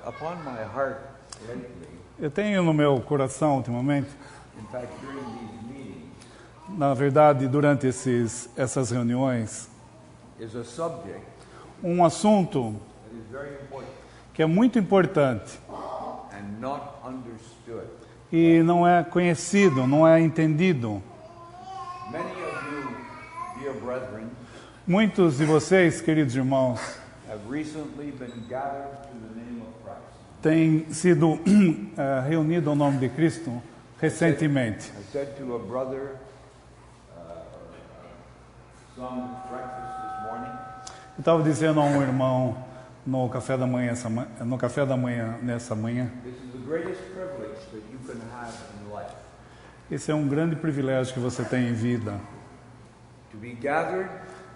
upon my heart lately, Eu tenho no meu coração, ultimamente, in fact, during these meetings, na verdade, durante essas reuniões, is a subject um assunto that is very important que é muito importante and not understood. e não é conhecido, não é entendido. Many of you, dear brethren, Muitos de vocês, queridos irmãos, have recently been gathered to the name of Christ. têm sido reunidos ao nome de Cristo recentemente. I said to a brother, some breakfast this morning, Eu estava dizendo a um irmão no café da manhã, nessa manhã, this is the greatest privilege that you can have in life. esse é um grande privilégio que você tem em vida, To be gathered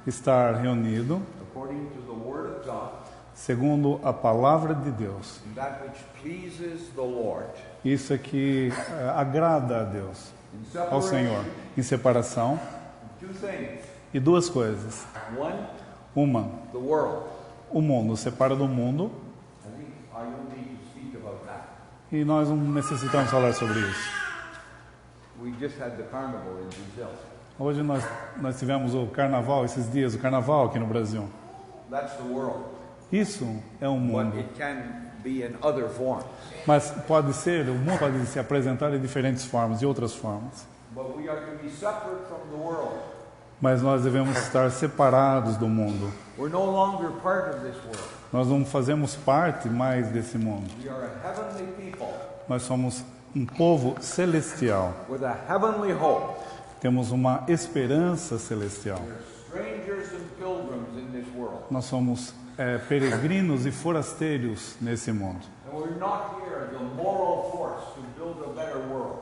estar reunido according to the Word of God, segundo a palavra de Deus. and that which pleases the Lord. Isso é que agrada a Deus, In ao Senhor, em separação. two things. E duas coisas. One, Uma, the world. o mundo, separa do mundo, I think I don't need to speak about that. e nós não necessitamos falar sobre isso. We just had the carnival in Brazil. Hoje nós tivemos o carnaval, esses dias, o carnaval aqui no Brasil. That's the world. Isso é um But mundo. it can be in other forms. Mas o mundo pode se apresentar de diferentes formas, de outras formas. But we are to be separate from the world. Mas nós devemos estar separados do mundo. We're no longer part of this world. Nós não fazemos parte mais desse mundo. We are a heavenly people Nós somos um povo celestial. with a heavenly hope. Temos uma esperança celestial. We're strangers and pilgrims in this world. Nós somos peregrinos e forasteiros nesse mundo. And we're not here as a moral force to build a better world.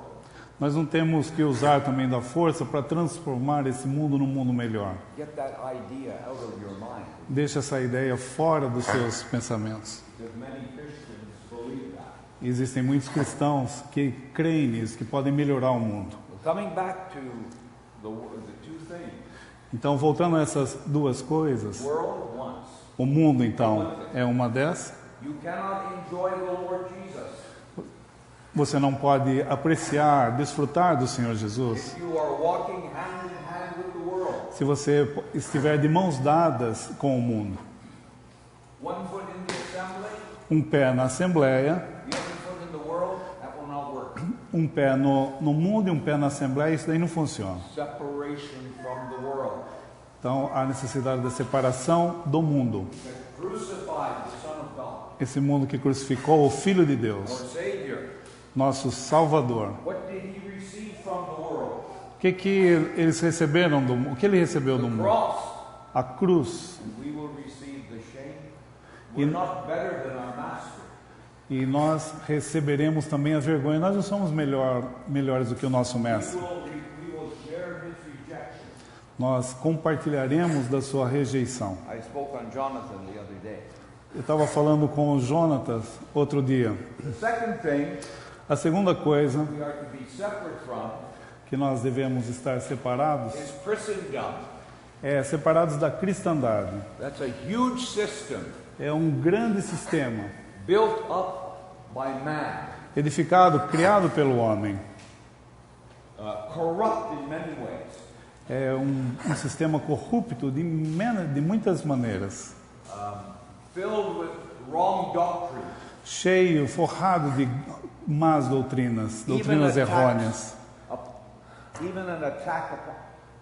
Nós não temos que usar também da força para transformar esse mundo num mundo melhor. Get that idea out of your mind. Deixa essa ideia fora dos seus pensamentos. Because many Christians believe that. Existem muitos cristãos que creem nisso, que podem melhorar o mundo. Coming back to the two things. Então, voltando a essas duas coisas, World once. o mundo, então, é uma dessas. You cannot enjoy the Lord Jesus Você não pode apreciar, desfrutar do Senhor Jesus if you are walking hand in hand with the world. se você estiver de mãos dadas com o mundo. One foot in the assembly, Um pé na Assembleia, the other foot in the world, that will not work. um pé no mundo e um pé na Assembleia, isso daí não funciona. Separation from the world. Então, há necessidade da separação do mundo. That crucified the Son of God, Esse mundo que crucificou o Filho de our Deus, Savior. nosso Salvador. What did he receive from the world? O que eles receberam do mundo? O que ele recebeu do The mundo? cross. A cruz. And we will receive the shame. We're not better than our Master. E nós receberemos também a vergonha. Nós não somos melhores do que o nosso mestre. We will share his rejection. Nós compartilharemos da sua rejeição. I spoke on Jonathan the other day. Eu estava falando com o Jonatas outro dia. The second thing A segunda coisa we are to be separate from que nós devemos estar separados is Christendom. é separados da cristandade. That's a huge system É um grande sistema built up by man, criado pelo homem. corrupt in many ways, É um sistema corrupto de muitas maneiras. filled with wrong doctrine, Cheio, forrado de más doutrinas errôneas. even an attack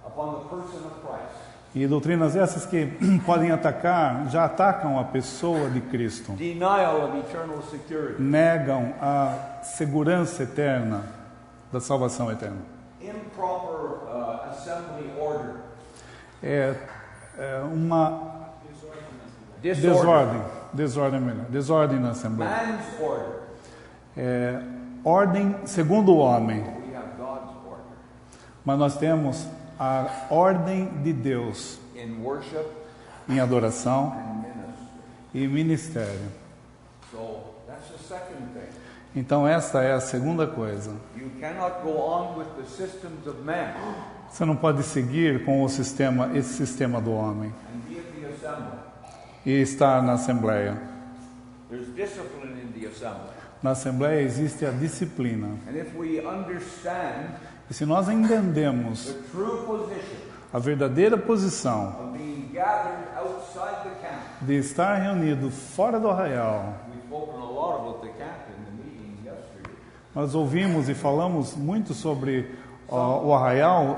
upon the person of Christ. E doutrinas essas que podem já atacam a pessoa de Cristo. Denial of eternal security, Negam a segurança eterna, da salvação eterna. improper assembly order, É uma disorder, desordem na Assembleia. man's order. É ordem segundo o homem, We have God's order mas nós temos a ordem de Deus in worship em adoração and ministry. e ministério. So that's the second thing. Então esta é a segunda coisa. You cannot go on with the systems of man Você não pode seguir com esse sistema do homem and be at the assembly e estar na Assembleia There's discipline in the assembly. Na Assembleia existe a disciplina. And if we understand E se nós entendemos the true position a verdadeira posição of being gathered outside the camp, de estar reunido fora do arraial, we've spoken a lot about the camp in the meeting yesterday. nós ouvimos e falamos muito sobre o arraial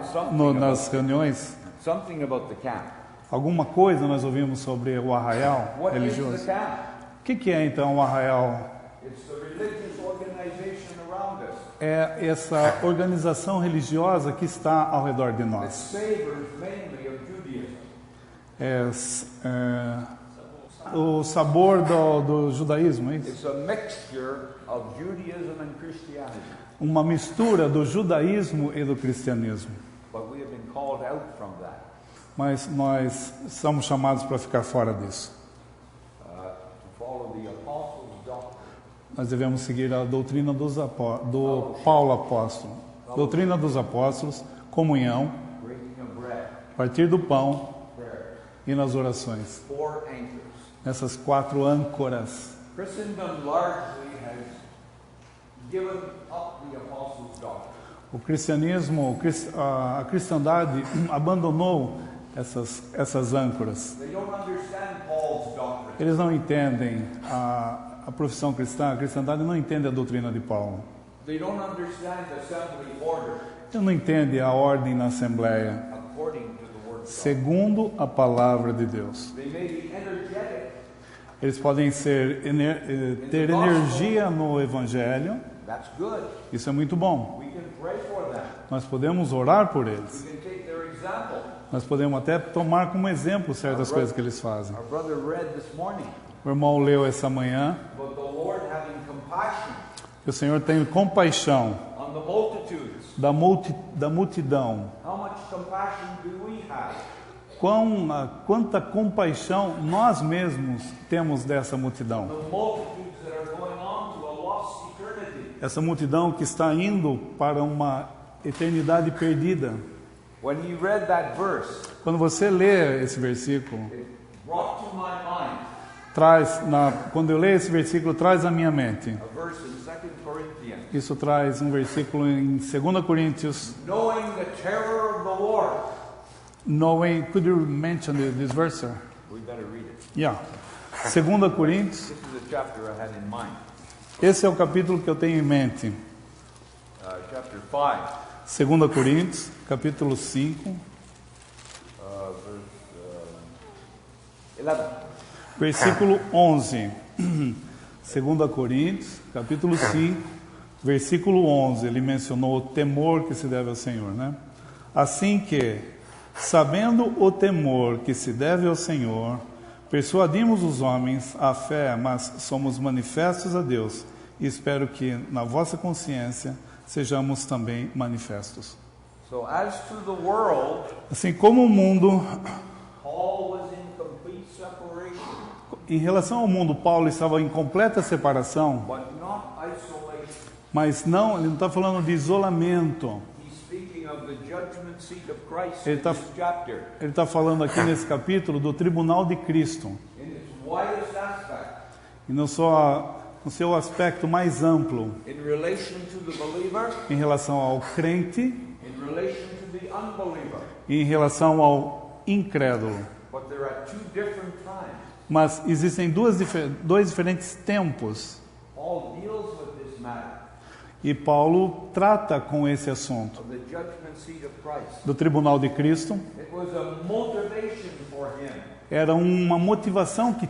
nas reuniões. Something about the camp. Alguma coisa nós ouvimos sobre o arraial What is the religioso. camp? O que é então o arraial? It's the religious organization around us É essa organização religiosa que está ao redor de that nós. savors mainly of Judaism. O sabor do judaísmo, é isso? It's a mixture of Judaism and Christianity. Uma mistura do judaísmo e do cristianismo. But we have been called out from that Mas nós somos chamados para ficar fora disso. to follow the apostles' doctrine. Nós devemos seguir a doutrina do Paulo apóstolo. Doutrina dos apóstolos, comunhão, Breaking of bread, partir do pão prayer, e nas orações. 4 anchors. Nessas 4 âncoras. Christendom largely has given up the apostles' doctrine. O cristianismo, a cristandade abandonou essas âncoras. They don't understand Paul's doctrine. Eles não entendem a profissão cristã, a cristandade não entende a doutrina de Paulo. They don't understand assembly order Eles não entendem a ordem na Assembleia, according to the word of God. segundo a palavra de Deus. They may be energetic. Eles podem ter energia no Evangelho, That's good. isso é muito bom. We can pray for them. Nós podemos orar por eles. We can take their example. Nós podemos até tomar como exemplo certas coisas que eles fazem. Our brother read this morning O irmão leu essa manhã about the Lord having compassion que o Senhor tem compaixão on the multitudes. da multidão. How much compassion do we have? Quanta compaixão nós mesmos temos dessa multidão. The multitudes that are going on to a lost eternity. Essa multidão que está indo para uma eternidade perdida. When he read that verse, Quando você lê esse versículo, it brought to my mind quando eu leio esse versículo, traz à minha mente. a verse in 2 Corinthians. Isso traz um versículo em 2 Coríntios. Knowing the terror of the Lord. Could you mention this verse, sir? We better read it. Yeah. 2 Coríntios. This is the chapter I had in mind. Esse é o capítulo que eu tenho em mente. Chapter 5, 2 Coríntios, capítulo 5, verse 11. versículo 11. 2 Coríntios, capítulo 5, versículo 11. Ele mencionou o temor que se deve ao Senhor, né? Assim que, sabendo o temor que se deve ao Senhor, persuadimos os homens à fé, mas somos manifestos a Deus, e espero que na vossa consciência sejamos também manifestos. So as to the world, Assim como o mundo, Paul was in complete separation, em relação ao mundo, Paulo estava em completa separação, but not isolation. mas não, ele não está falando de isolamento. He's speaking of the judgment seat of Christ Ele in tá- this chapter, Ele está falando aqui nesse capítulo do tribunal de Cristo, in its widest aspect, e no seu aspecto mais amplo, in relation to the believer, em relação ao crente in relation to the unbeliever. e em relação ao incrédulo. But they're at two different times. Mas existem dois diferentes tempos, Paul deals with this matter e Paulo trata com esse assunto of the judgment seat of Christ. do tribunal de Cristo. It was a motivation for him Era uma motivação que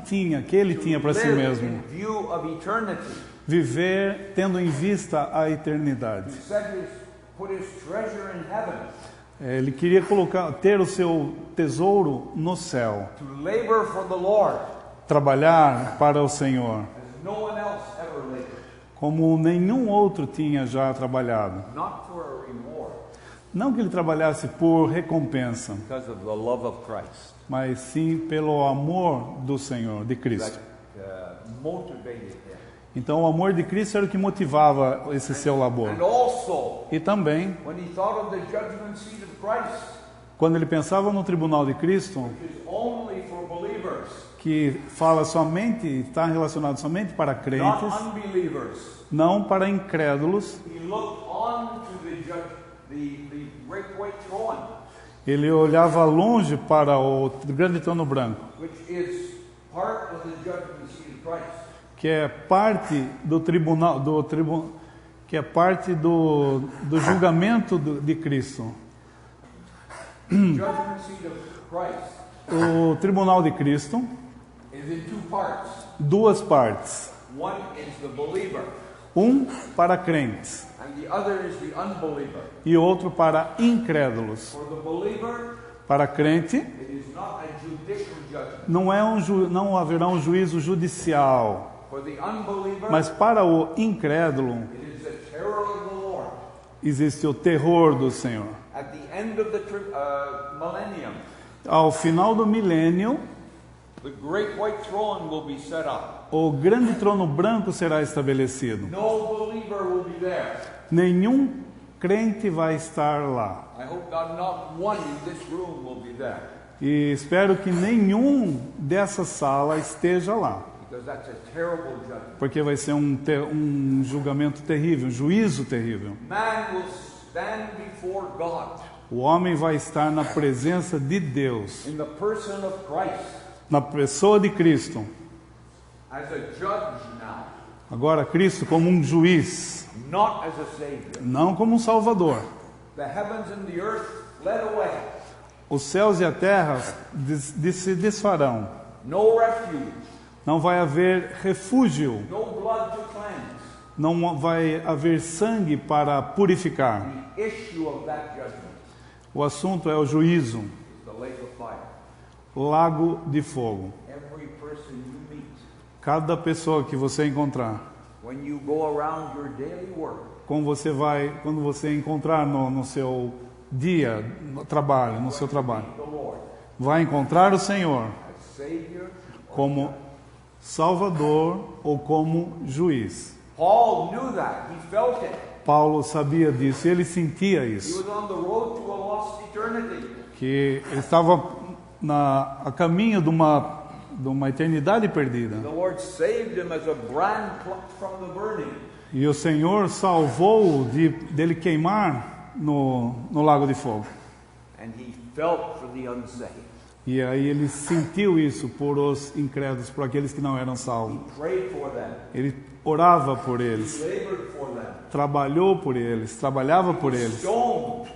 ele tinha para si live mesmo, in view of eternity. viver tendo em vista a eternidade. He said put his treasure in heaven, Ele queria ter o seu tesouro no céu, to labor for the Lord trabalhar para o Senhor, as no one else ever labored, como nenhum outro tinha já trabalhado. not for a reward, Não que ele trabalhasse por recompensa, because of the love of Christ mas sim pelo amor do Senhor, de Cristo. that motivated him. Então o amor de Cristo era o que motivava esse seu labor. And also, E também, when he thought of the judgment seat of Christ, quando ele pensava no tribunal de Cristo, which is only for believers, que que fala somente, está relacionado somente para not crentes, unbelievers. não para incrédulos. He looked on to the great white throne, Ele olhava longe para o grande trono branco, which is part of the judgment seat of Christ. que é parte do tribunal, que é parte do julgamento de Cristo. Judgment seat of Christ O tribunal de Cristo, is in two parts. duas partes. One is the believer, Um para crentes and the other is the unbeliever. e outro para incrédulos. For the believer, Para crente, it is not a judicial judgment. não haverá um juízo judicial, For the unbeliever, mas para o incrédulo it is the terror of the Lord. existe o terror do Senhor. At the end of the millennium, Ao final do milênio, the great white throne will be set up. o grande trono branco será estabelecido. No believer will be there. Nenhum crente vai estar lá. I hope that not one in this room will be there, E espero que nenhum dessa sala esteja lá, because that's a terrible judgment. porque vai ser um julgamento terrível, um juízo terrível. Man will stand before God O homem vai estar na presença de Deus, in the person of Christ na pessoa de Cristo. as a judge now, Agora, Cristo como um juiz, not as a savior. não como um salvador. The heavens and the earth fled away. Os céus e a terra se desfarão. No refuge, Não vai haver refúgio, no blood to cleanse. não vai haver sangue para purificar. The issue of that judgment O assunto é o juízo, is the lake of fire. lago de fogo. Every person you meet, Cada pessoa que você encontrar, when you go around your daily work, quando você encontrar no seu dia, no trabalho, no seu trabalho, the Lord vai encontrar o Senhor as Savior. como Salvador ou como juiz. Paul knew that. He felt it. Paulo sabia disso, ele sentia He isso, was on the road to a lost eternity. que ele estava a caminho de uma eternidade perdida. The Lord saved him as a brand plucked from the burning. E o Senhor salvou dele queimar no lago de fogo. And he felt for the unsaved. E aí ele sentiu isso por os incrédulos, por aqueles que não eram salvos. He prayed for them. Ele orava por He eles, labored for them. trabalhou por eles, trabalhava por eles. Stoned.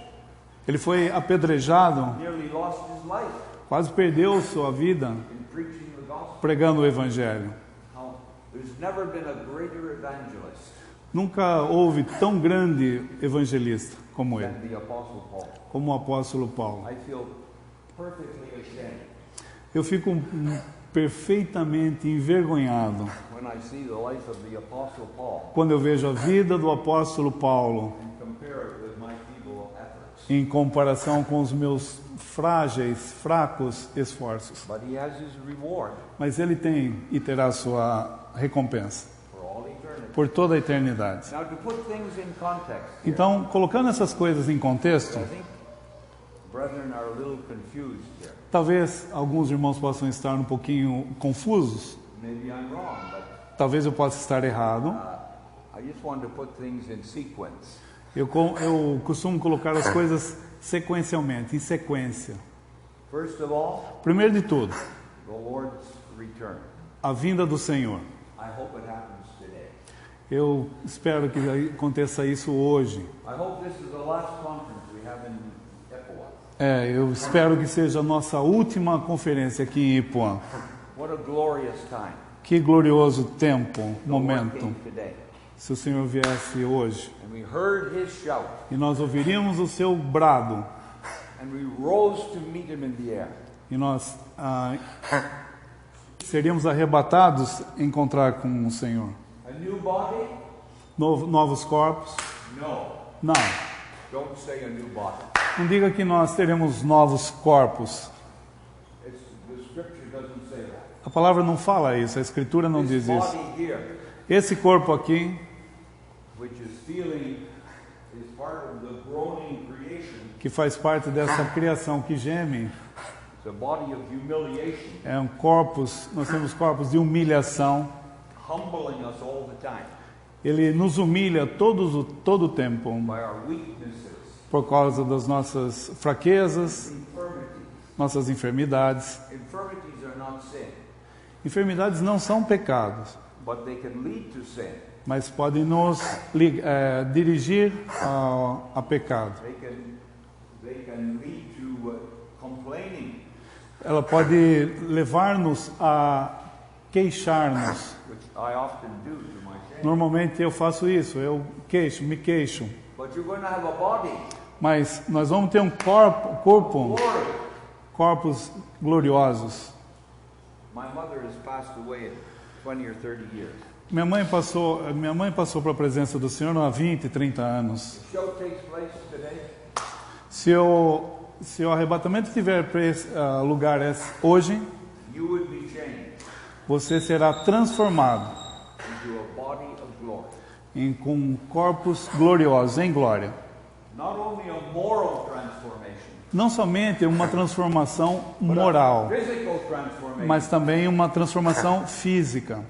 Ele foi apedrejado, Nearly lost his life quase perdeu sua vida in preaching the gospel. pregando o Evangelho. Now, there's never been a greater evangelist Nunca houve tão grande evangelista como ele, than the Apostle Paul. como o apóstolo Paulo. I feel perfectly ashamed Eu fico perfeitamente envergonhado when I see the life of the Apostle Paul quando eu vejo a vida do apóstolo Paulo and compare it with my feeble efforts. em comparação com os meus frágeis, fracos esforços. But he has his reward Mas ele tem e terá sua recompensa for all eternity. por toda a eternidade. Now, to put things in context, Então, colocando essas coisas em contexto, I think brethren are a little confused here. talvez alguns irmãos possam estar um pouquinho confusos, Maybe I'm wrong, but talvez eu possa estar errado. I just want to put things in sequence. Eu costumo colocar as coisas sequencialmente, em sequência. First of all, Primeiro de tudo, the Lord's return. a vinda do Senhor. I hope it happens today. Eu espero que aconteça isso hoje. I hope this is the last conference we have in Epoa. Eu espero que seja a nossa última conferência aqui em Ipuã. What a glorious time. Que glorioso tempo, The Lord momento, came today. se o Senhor viesse hoje. And we heard his shout, E nós ouviríamos o seu brado. and we rose to meet him in the air. E nós seríamos arrebatados em encontrar com o Senhor. A new body? Novos corpos? No. Não. Don't say a new body. Não diga que nós teremos novos corpos. The scripture doesn't say that. A palavra não fala isso, a Escritura não This diz isso. body here, Esse corpo aqui, which is feeling, is part of the groaning creation, que faz parte dessa criação que geme, It's a body of humiliation, nós temos corpos de humilhação. humbling us all the time Ele nos humilha todo o tempo by our weaknesses, por causa das nossas fraquezas, infirmities. nossas enfermidades. Infirmities are not sin, Enfermidades não são pecados, but they can lead to sin. mas podem nos dirigir a pecado. They can lead to complaining, Ela pode levar-nos a queixar-nos. which I often do to my shame. Normalmente eu faço isso, me queixo. But you're going to have a body, Mas nós vamos ter um corpo, glory. corpos gloriosos. My mother has passed away in 20 or 30 years. Minha mãe passou para a presença do Senhor há 20, 30 anos. The show takes place today. Se o arrebatamento tiver lugar hoje, You would be changed você será transformado into a body of glory. com corpos gloriosos em glória. Not only a moral transformation, Não somente uma transformação but moral, a physical transformation. mas também uma transformação física.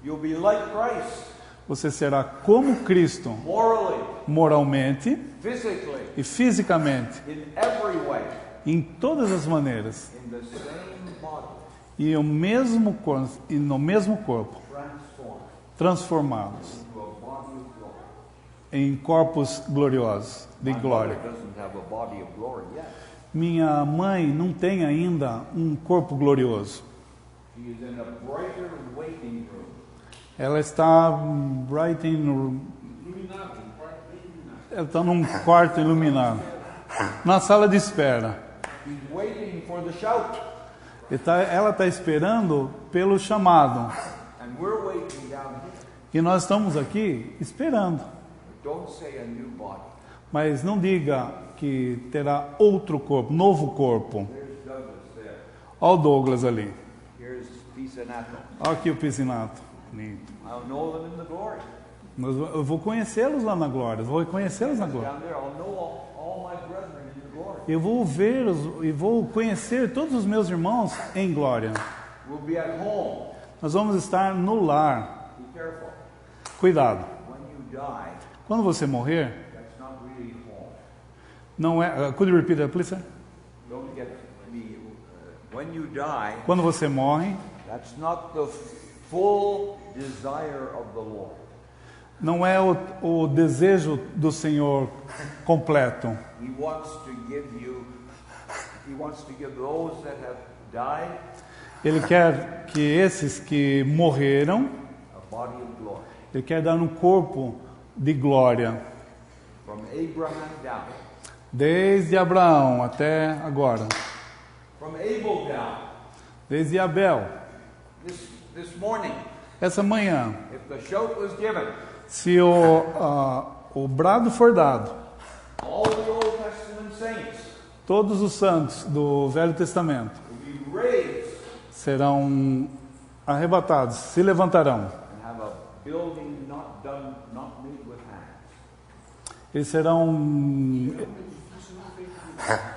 You'll be like Christ, Você será como Cristo, morally, moralmente physically, e fisicamente, in every way, em todas as maneiras, in the same body, e no mesmo corpo, transformados into a body of glory. em corpos gloriosos de My glória. mother doesn't have a body of glory yet. Minha mãe não tem ainda um corpo glorioso. She is in a brighter waiting room. Ela está ela está num quarto iluminado, na sala de espera. She's waiting for the shout. Ela está esperando pelo chamado. And we're waiting down here. E nós estamos aqui esperando. Don't say a new body. Mas não diga que terá outro corpo, novo corpo. There's Douglas there. Olha o Douglas ali. Here's Pisanato. Olha aqui o Piscinato. Lindo. I'll know them in the glory. Eu vou conhecê-los lá na glória. Vou conhecê-los na glória. Down there, I'll know all my brethren in the glory. Eu vou vê-los e vou conhecer todos os meus irmãos em glória. We'll be at home. Nós vamos estar no lar. Be careful. Cuidado. When you die, Quando você morrer, that's not really home. não é. Could you repeat that, please, sir? Don't get me. When you die, Quando você morre, that's not the full desire of the Lord. não é o desejo do Senhor completo. He wants to give you. He wants to give those that have died Ele quer que esses que morreram, a body of glory. Ele quer dar um corpo de glória, From Abraham down. desde Abraão até agora, From Abel down. desde Abel. This morning, Essa manhã, if the shout was given, se o brado for dado, all the Old Testament saints todos os santos do Velho Testamento will be raised serão arrebatados, se levantarão. and have a building not made with hands. Eles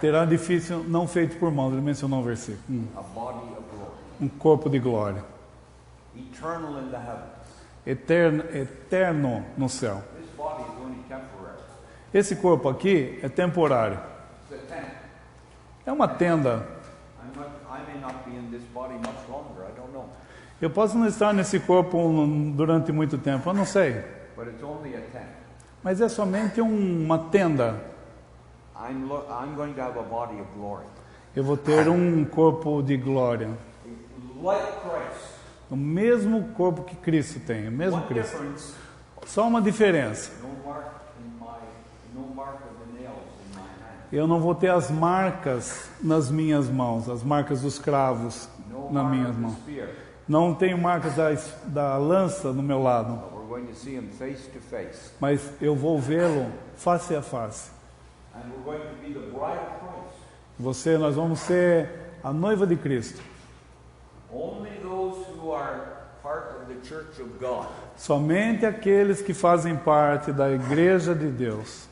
terá edifício não feito por mãos. Ele mencionou um versículo. A body of glory. Um corpo de glória, Eternal in the heavens. eterno no céu. This body is only temporary. Esse corpo aqui é temporário. It's a tent. É uma tenda. I may not be in this body much longer, I don't know. Eu posso não estar nesse corpo durante muito tempo, eu não sei. But it's only a tent. Mas é somente uma tenda. I'm going to have a body of glory. Eu vou ter um corpo de glória. Like Christ. O mesmo corpo que Cristo tem, o mesmo One Cristo. difference, Só uma diferença. no mark of the nails in my hand. Eu não vou ter as marcas nas minhas mãos, as marcas dos cravos No nas mark minhas of the mãos. spear. Não tenho marcas da lança no meu lado, But we're going to see him face to face. mas eu vou vê-lo face a face. And we're going to be the bride of Christ. Nós vamos ser a noiva de Cristo. Only those who are part of the church of God Somente aqueles que fazem parte da igreja de Deus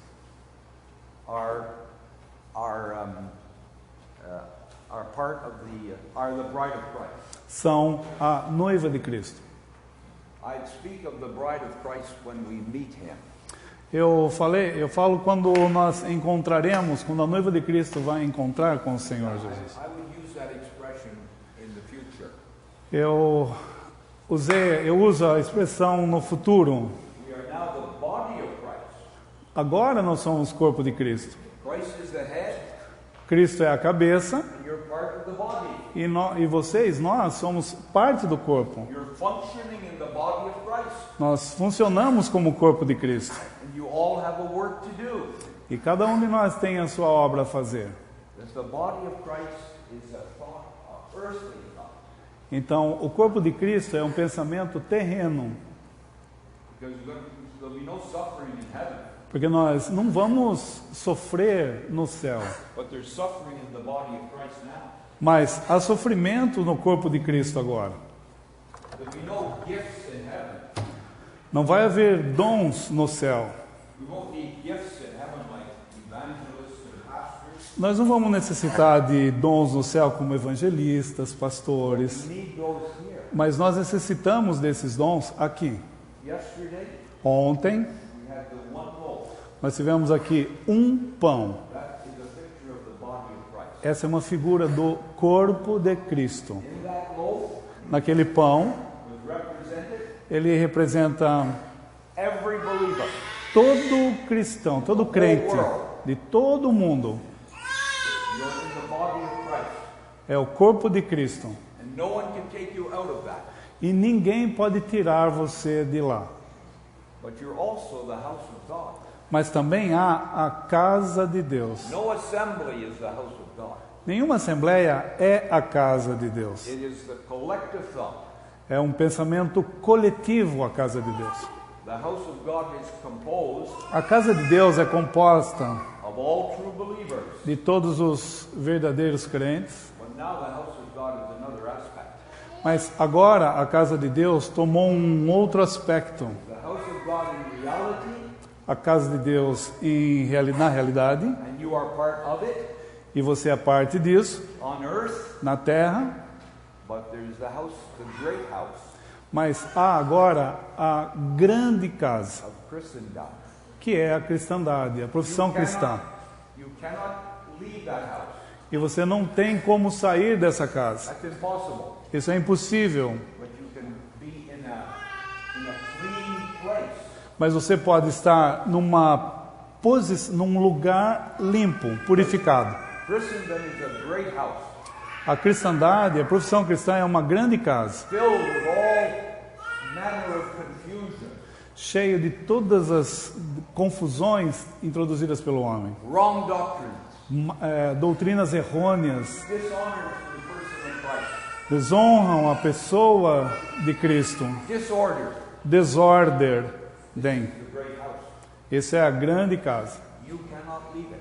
are the bride of Christ. são a noiva de Cristo. I speak of the bride of Christ when we meet him. Eu falo quando nós encontraremos, quando a noiva de Cristo vai encontrar com o Senhor Jesus. I would use that expression in the future. Eu uso a expressão no futuro. We are now the body of Christ. Agora nós somos corpo de Cristo. Christ is the head, Cristo é a cabeça and you're part of the body. e vocês, nós somos parte do corpo. You're functioning in the body of Christ, Nós funcionamos como corpo de Cristo. and you all have a work to do. E cada um de nós tem a sua obra a fazer. Because the body of Christ is a thought, a earthly thought. Então, o corpo de Cristo é um pensamento terreno, Because there'll be no suffering in heaven, porque nós não vamos sofrer no céu, but there's suffering in the body of Christ now. mas há sofrimento no corpo de Cristo agora. There'll be no gifts in heaven. Não vai haver dons no céu. We won't need gifts in heaven like evangelists and pastors. Nós não vamos necessitar de dons no céu como evangelistas, pastores, We need those here. mas nós necessitamos desses dons aqui. Yesterday, Ontem, we had the one loaf. nós tivemos aqui um pão. That is a picture of the body of Christ. Essa é uma figura do corpo de Cristo. In that loaf Naquele pão, was represented ele representa every believer. todo cristão, todo crente de todo o mundo. You're in the body of Christ. É o corpo de Cristo. And no one can take you out of that. E ninguém pode tirar você de lá. But you're also the house of God. Mas também há a casa de Deus. No assembly is the house of God. Nenhuma assembleia é a casa de Deus. It is the collective thought. É um pensamento coletivo a casa de Deus. The house of God is composed A casa de Deus é composta of all true believers. de todos os verdadeiros crentes. But now the house of God is another aspect. Mas agora a casa de Deus tomou um outro aspecto. The house of God in reality, A casa de Deus na realidade, and you are part of it e você é parte disso, on earth. na terra, But there's the house, the great house mas há agora a grande casa, of Christendom. que é a cristandade, a profissão cristã. You cannot leave that house. E você não tem como sair dessa casa. That's impossible. Isso é impossível. But you can be in a clean place. Mas você pode estar num lugar limpo, purificado. Christendom is a great house, A cristandade, a profissão cristã é uma grande casa, filled with all manner of confusion, cheia de todas as confusões introduzidas pelo homem. wrong doctrines, Doutrinas errôneas, dishonor to the person of Christ, desonram a pessoa de Cristo, disorder. desordem. The great house. Essa é a grande casa. You cannot leave it,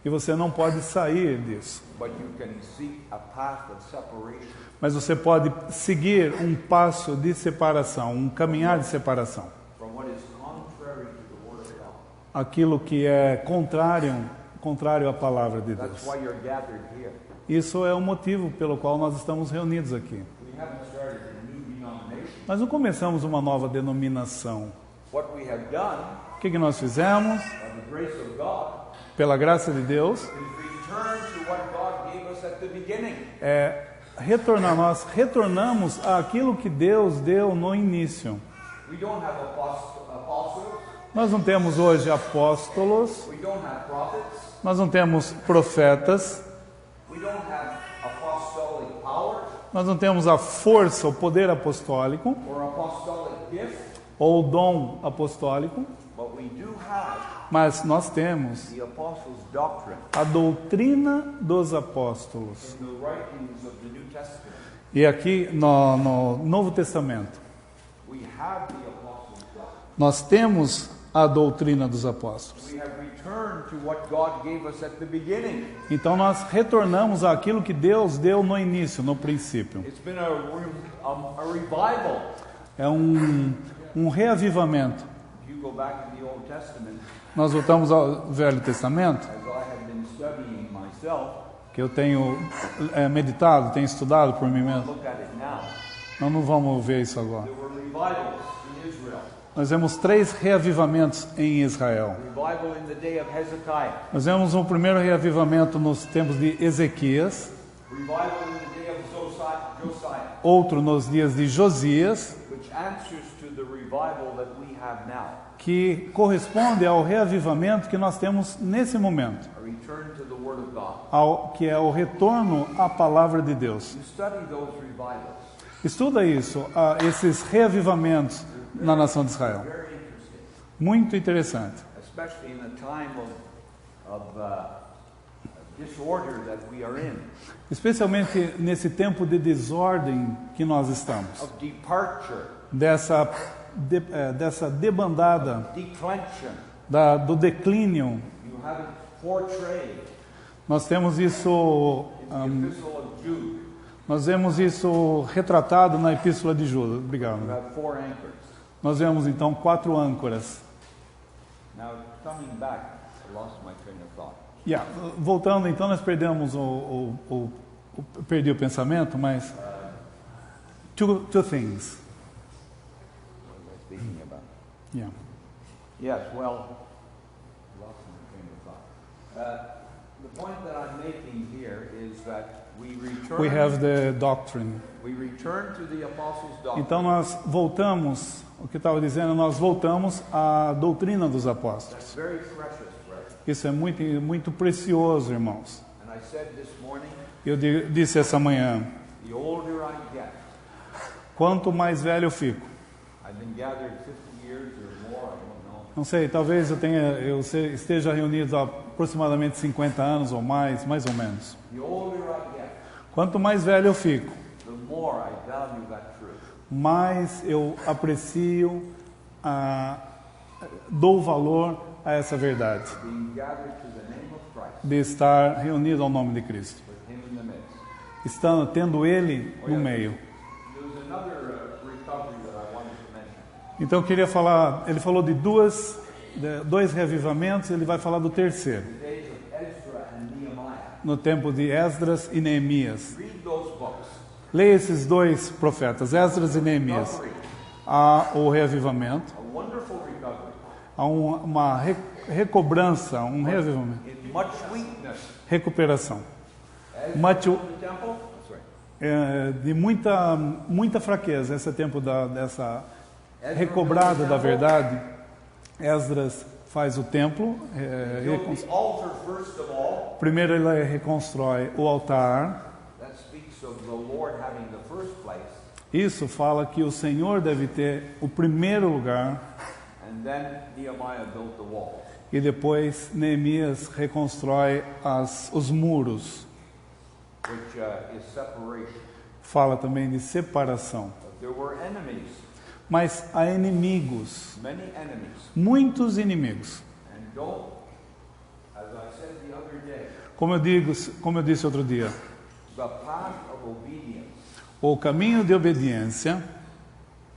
E você não pode sair disso. but you can seek a path of separation Mas você pode seguir um passo de separação, um caminhar de separação. from what is contrary to the Word of God. Aquilo que é contrário à palavra de That's Deus. why you're gathered here. Isso é o motivo pelo qual nós estamos reunidos aqui. We haven't started a new denomination. Nós não começamos uma nova denominação. What we have done, O que nós fizemos? by the grace of God, Pela graça de Deus, is return to what God gave us at the beginning. nós retornamos àquilo que Deus deu no início. We don't have apostles. Nós não temos hoje apóstolos, We don't have prophets. nós não temos profetas, We don't have apostolic power nós não temos a força, o poder apostólico or apostolic gift, ou o dom apostólico, but we do have mas nós temos the apostles' doctrine a doutrina dos apóstolos. in the writings of the New Testament. E aqui no Novo Testamento, We have the apostles' doctrine. nós temos a doutrina dos apóstolos. We have returned to what God gave us at the beginning. Então nós retornamos àquilo que Deus deu no início, no princípio. It's been a revival. É um reavivamento. If you go back to the Old Testament, Nós voltamos ao Velho Testamento. as I have been studying myself, que eu tenho meditado, tenho estudado por mim mesmo. Look at it now. Nós não vamos ver isso agora. There were revivals in Israel. Nós vemos 3 reavivamentos em Israel. Revival in the day of Hezekiah. Nós vemos um primeiro reavivamento nos tempos de Ezequias, Revival in the day of Josiah, outro nos dias de Josias, which answers to the revival that we have now. que corresponde ao reavivamento que nós temos nesse momento, A return to the Word of God. que é o retorno à palavra de Deus. You study those revivals. Estuda isso, esses reavivamentos na nação de Israel. Very interesting, Muito interessante. especially in a time of disorder that we are in, Especialmente nesse tempo de desordem que nós estamos. of departure, Dessa debandada, declension. do declínio. You have it portrayed Nós temos isso, in the Epistle of Jude. nós vemos isso retratado na Epístola de Judas. Obrigado. You have 4 anchors. Nós vemos então 4 âncoras. Now, coming back, I lost my train of thought. Voltando, então nós perdemos perdi o pensamento, mas two things. What was I speaking about? Yeah. Yes, well, lost my train of thought. The point that I'm making here is that We have the doctrine. we return to the apostles' doctrine. Então nós voltamos, o que eu estava dizendo, nós voltamos à doutrina dos apóstolos. That's very precious, brethren. Isso é muito, muito precioso, irmãos. And I said this morning, Eu disse essa manhã, the older I get, quanto mais velho eu fico. I've been gathered 50 years or more, I don't know. Não sei, talvez eu esteja reunido há aproximadamente 50 anos ou mais ou menos. The older I get, Quanto mais velho eu fico, the more I value that truth. mais eu aprecio, dou valor a essa verdade, Being gathered to the name of Christ, de estar reunido ao nome de Cristo, with Him in the midst. Tendo Ele no meio. There's another recovery that I wanted to mention. Então eu queria falar, ele falou de dois reavivamentos, ele vai falar do terceiro, The days of Ezra and Nehemiah. no tempo de Esdras e Neemias. Read those books. Leia esses 2 profetas, Esdras e Neemias. Recovery, Há o reavivamento, a wonderful recovery. há uma recobrança, um reavivamento, In much weakness. recuperação. Ezra Much- in the temple. That's right. De muita fraqueza, esse é tempo dessa Ezra recobrada built da the temple, verdade. Esdras faz o templo, built the altar first of all. primeiro ele reconstrói o altar. That speaks of the Lord having the first place. Isso fala que o Senhor deve ter o primeiro lugar, And then Nehemiah built the wall. e depois Neemias reconstrói os muros. Which is separation. Fala também de separação. But there were enemies, Mas há inimigos, many enemies. muitos inimigos. And don't, as I said the other day, Como eu disse outro dia, the path of obedience o caminho de obediência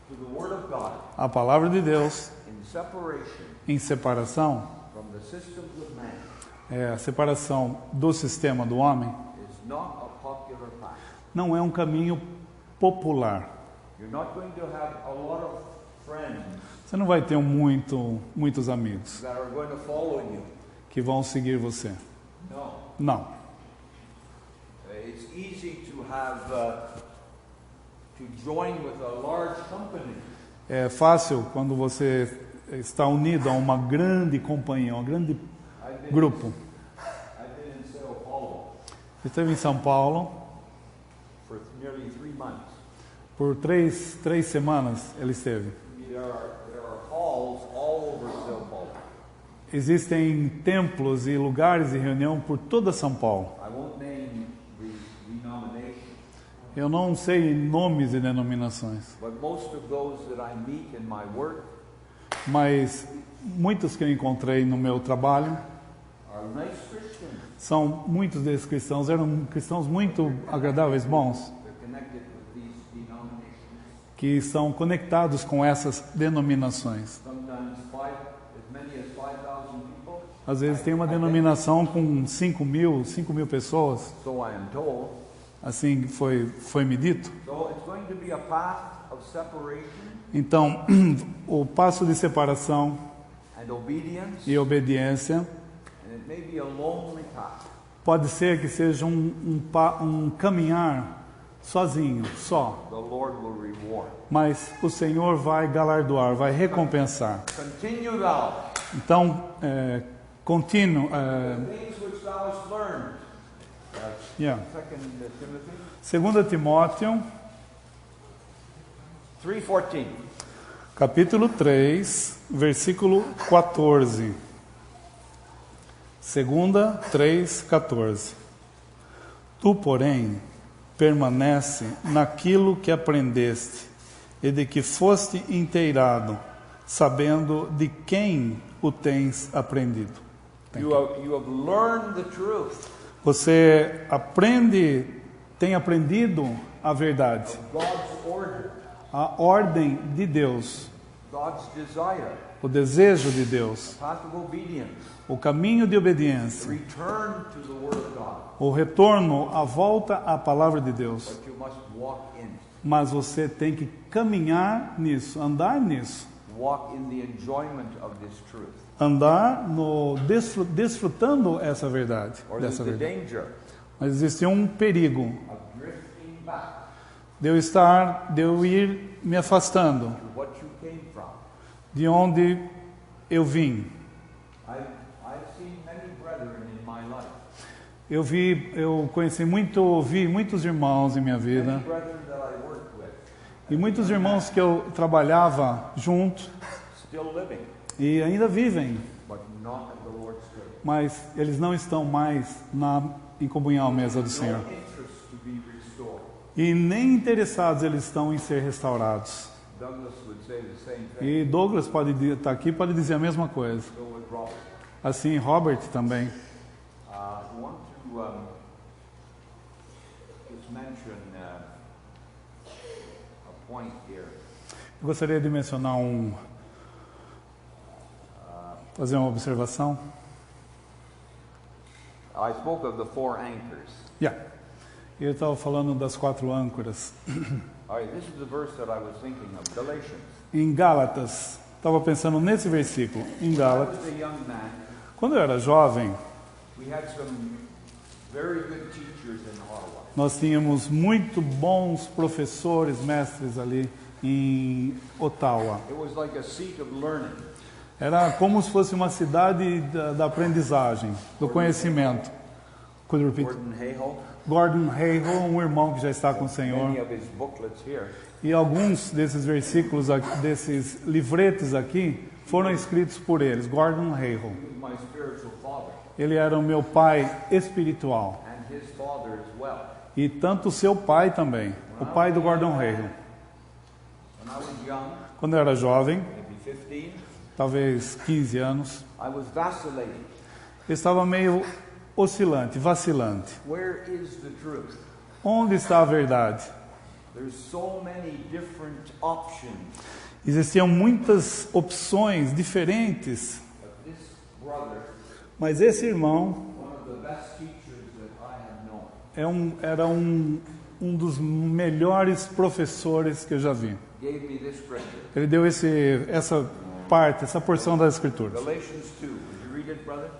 to the Word of God à palavra de Deus in separation em separação, from the systems of man a separação do sistema do homem, is not a popular path. não é um caminho popular. You're not going to have a lot of friends Você não vai ter muitos amigos that are going to follow you. que vão seguir você. No. Não. It's easy to have to join with a large company. É fácil quando você está unido a uma grande companhia, um grande I've been, grupo. I've been in Sao Paulo Eu esteve em São Paulo for nearly 3 months. por três semanas. Ele esteve. There are halls all over Sao Paulo. Existem templos e lugares de reunião por toda São Paulo. I won't name the denomination, Eu não sei nomes e denominações, but most of those that I meet in my work mas muitos que eu encontrei no meu trabalho are nice Christians. muitos desses cristãos eram cristãos muito agradáveis, bons, They're connected with these denominations. que são conectados com essas denominações. Sometimes as many as 5,000 people. Às vezes tem uma denominação com 5 mil pessoas, so I am told. assim foi me dito. So it's going to be a path of separation Então, o passo de separação and obedience, e obediência and it may be a lonely path. pode ser que seja um caminhar sozinho, só. The Lord will reward. Mas o Senhor vai galardoar, vai recompensar. Continue thou Então, contínuo. the things which thou hast learned. Yeah. 2 Timothy 2 Timóteo, 3:14. capítulo 3, versículo 14. 2 3:14. Tu, porém, permanece naquilo que aprendeste e de que foste inteirado, sabendo de quem o tens aprendido. You have learned the truth Você tem aprendido a verdade, of God's order, a ordem de Deus, God's desire, o desejo de Deus, path of obedience, o caminho de obediência, return to the Word of God. o retorno, a volta à palavra de Deus. But you must walk in. Mas você tem que caminhar nisso, andar nisso, Walk in the enjoyment of this truth. andar desfrutando essa verdade, Or dessa there's the verdade. danger Mas existe um perigo of drifting back de eu ir me afastando to what you came from. de onde eu vim. I've seen many brethren in my life. Eu vi muitos irmãos em minha vida Many brethren that I worked with, e muitos irmãos que eu trabalhava junto still living, e ainda vivem, but not at the Lord's table. mas eles não estão mais em comunhão à mesa do Senhor. No interest to be restored. E nem interessados eles estão em ser restaurados. Douglas would say the same thing. E Douglas pode estar aqui, pode dizer a mesma coisa. So would Robert. Assim, Robert também. I want to just mention a point here. Eu gostaria de mencionar fazer uma observação. I spoke of the 4 anchors. Eu estava falando das 4 âncoras. All right, this is the verse that I was thinking of, Galatians. Em Gálatas, estava pensando nesse versículo. Em When I Gálatas, was a young man, quando eu era jovem, we had some very good teachers in Ottawa. nós tínhamos muito bons professores, mestres ali em Ottawa. It was like a seat of learning. Era como se fosse uma cidade da aprendizagem, do conhecimento. Could you repeat? Gordon Hayhoe, Gordon Hayhoe, um irmão que já está com o Senhor. many of his booklets here. E alguns desses versículos, desses livretes aqui, foram escritos por eles. Gordon Hayhoe. He was my spiritual father, Ele era o meu pai espiritual. and his father as well. E tanto o seu pai também, o pai do Gordon Hayhoe. When I was young, Quando eu era jovem, maybe 15, talvez 15 anos, I was vacillating. eu estava meio oscilante, vacilante. Where is the truth? Onde está a verdade? There's so many different options, Existiam muitas opções diferentes, but this brother, mas esse irmão one of the best teachers that I have known, era um dos melhores professores que eu já vi. gave me this scripture. Ele deu essa porção das Escrituras. Galatians 2. Would you read it, brother?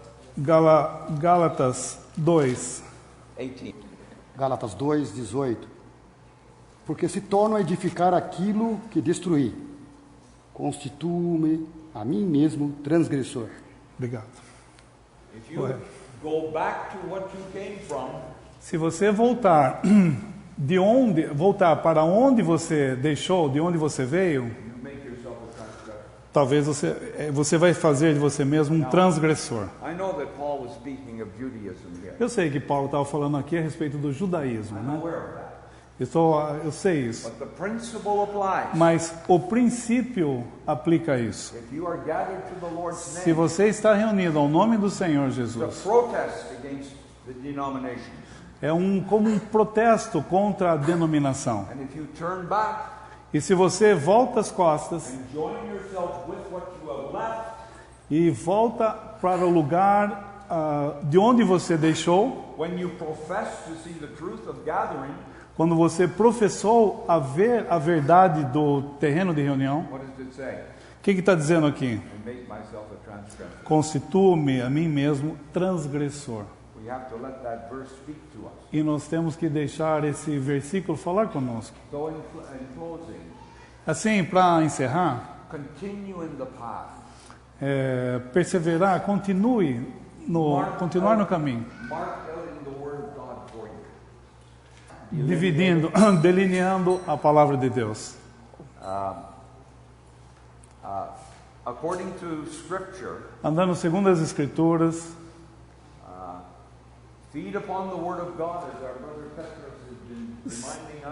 Gálatas 2, 18. Gálatas 2, 18. Porque se torno a edificar aquilo que destruí, constituo-me a mim mesmo transgressor. obrigado. If you go back to what you came from, Se você voltar para onde você deixou, de onde você veio, you make yourself a transgressor. talvez você vai fazer de você mesmo um transgressor. I know that Paul was speaking of Judaism here. Eu sei que Paulo estava falando aqui a respeito do judaísmo, I'm né? aware of that. Eu sei isso. But the principle applies. Mas o princípio aplica isso. If you are gathered to the Lord's Se name, você está reunido ao nome do Senhor to Jesus, protest against the denominations. é como um protesto contra a denominação. And if you turn back E se você volta as costas and join yourself with what you have left, e volta para o lugar de onde você deixou, when you profess to see the truth of gathering, quando você professou a verdade do terreno de reunião. what does it say? O que está dizendo aqui? I make myself a transgressor. Constituo-me a mim mesmo transgressor. We have to let that verse speak to us. E nós temos que deixar esse versículo falar conosco. So in closing, Assim, para encerrar, continue in the path. perseverar, continuar no caminho, Mark out in the word of God for you. dividindo, delineando a palavra de Deus. According to Scripture, Andando segundo as Escrituras, feed upon the word of God, as our brother Petros has been reminding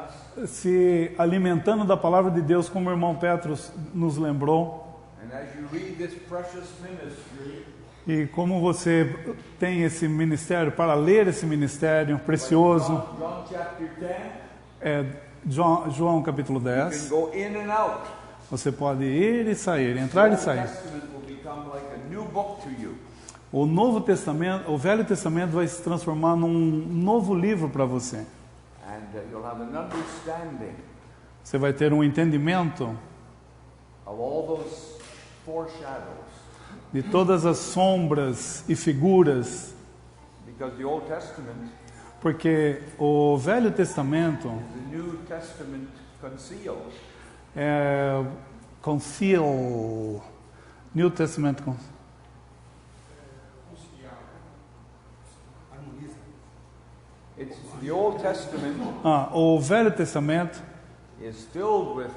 us. se alimentando da palavra de Deus, como o irmão Petros nos lembrou. And as you read this precious ministry, E como você tem esse ministério, para ler esse ministério precioso, John chapter 10, João capítulo you can 10, go in and out. você pode ir e sair, entrar e The Old sair. Testament will become like a new book to you. O Novo Testamento, o Velho Testamento vai se transformar num novo livro para você. And you'll have an understanding Você vai ter um entendimento of all those foreshadows. de todas as sombras e figuras, Because the Old Testament, porque o Velho Testamento the New Testament concealed. conceal, New Testament It's the Old Testament o Velho Testamento is filled with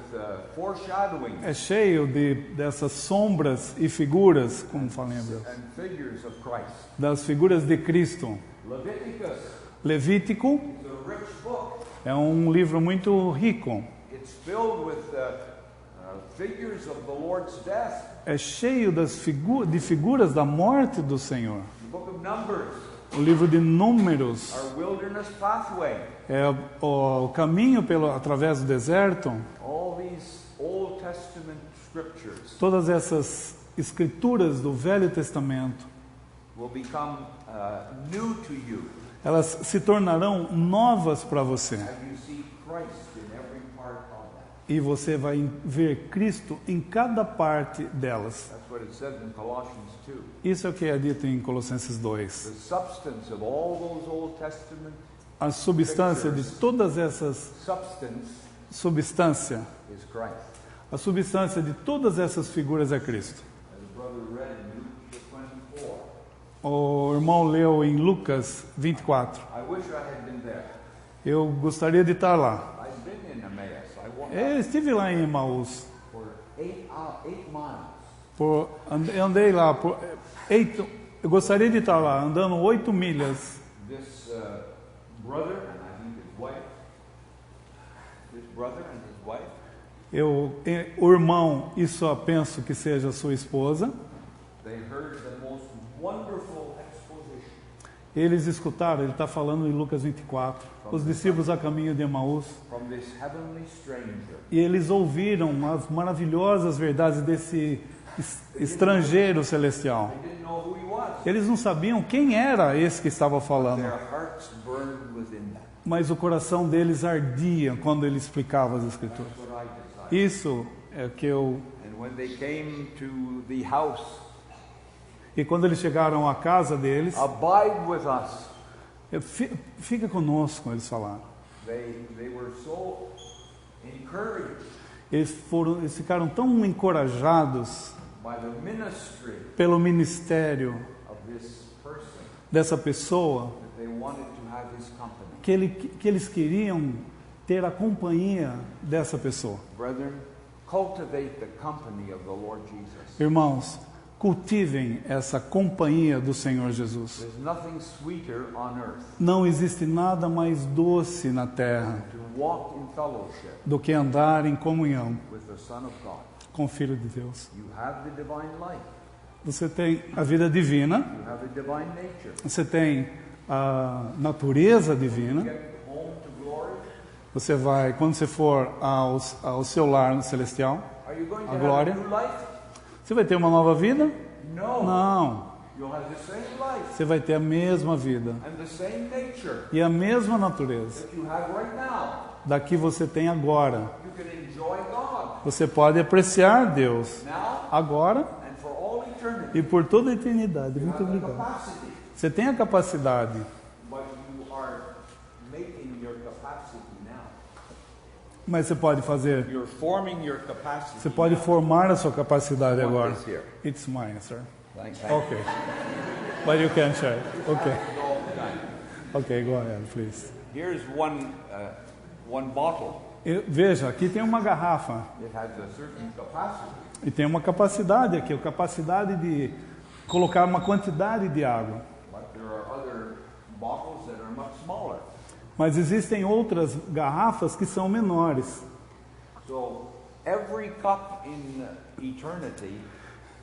foreshadowing é cheio dessas sombras e figuras, como falam em hebreu, and figures of Christ. das figuras de Cristo. Leviticus Levítico is a rich book. é um livro muito rico, It's filled with figures of the Lord's death. é cheio de figuras da morte do Senhor. The book of Numbers, O livro de Números our wilderness pathway. é o caminho através do deserto. All these Old Testament scriptures Todas essas escrituras do Velho Testamento, will become new to you elas se tornarão novas para você. as you see Christ in every part of that. E você vai ver Cristo em cada parte delas. That's what it says in Colossians 2. Isso é o que é dito em Colossenses 2. The substance of all those Old Testament A substância de todas essas substância, is Christ. a substância de todas essas figuras é Cristo. As the brother read in Luke 24. O irmão leu em Lucas 24. I wish I had been there. Eu gostaria de estar lá. I've been in Emmaus. I walked Eu estive lá em Emaús. for 8 miles. Eu andei lá eu gostaria de estar lá, andando 8 milhas. This brother and I think his wife. This brother and his wife. O irmão, e só penso que seja sua esposa, They heard the most wonderful exposition eles escutaram, ele está falando em Lucas 24, os discípulos a caminho de Emaús, from this heavenly stranger. e eles ouviram as maravilhosas verdades desse estrangeiro celestial. They didn't know who he was. Eles não sabiam quem era esse que estava falando, Their hearts burned within them. mas o coração deles ardia quando ele explicava as Escrituras. That's what I decided. Isso é o que eu... And when they came to the house, E quando eles chegaram à casa deles, abide with us. fica conosco, eles falaram. They were so encouraged Eles ficaram tão encorajados by the ministry pelo ministério of this person dessa pessoa that they wanted to have his company. que eles queriam ter a companhia dessa pessoa. Brethren, cultivate the company of the Lord Jesus. Irmãos, cultivem essa companhia do Senhor Jesus. There's nothing sweeter on earth Não existe nada mais doce na terra to walk in fellowship do que andar em comunhão with the Son of God. com o Filho de Deus. You have the divine life. Você tem a vida divina, You have a divine nature. você tem a natureza divina. Get home to glory. Você vai, quando você for ao seu lar celestial, Are you going to A have glória. a new life? você vai ter uma nova vida. No. Não. You'll have the same life Você vai ter a mesma vida and the same nature e a mesma natureza that you have right now. da que você tem agora. You can enjoy God Você pode apreciar Deus now agora and for all eternity. e por toda a eternidade. You Muito have the obrigado. capacity, Você tem a capacidade, but you are making your capacity now. mas você pode fazer. You're forming your capacity. Você pode formar a sua capacidade I want agora. this here. It's mine, sir. Thanks. Okay. But you can share. Okay. All the time. Okay, go ahead, please. Here's one bottle. Veja, aqui tem uma garrafa It has a certain capacity. e tem uma capacidade aqui, a capacidade de colocar uma quantidade de água. But there are other bottles that are much smaller. Mas existem outras garrafas que são menores. So every cup in eternity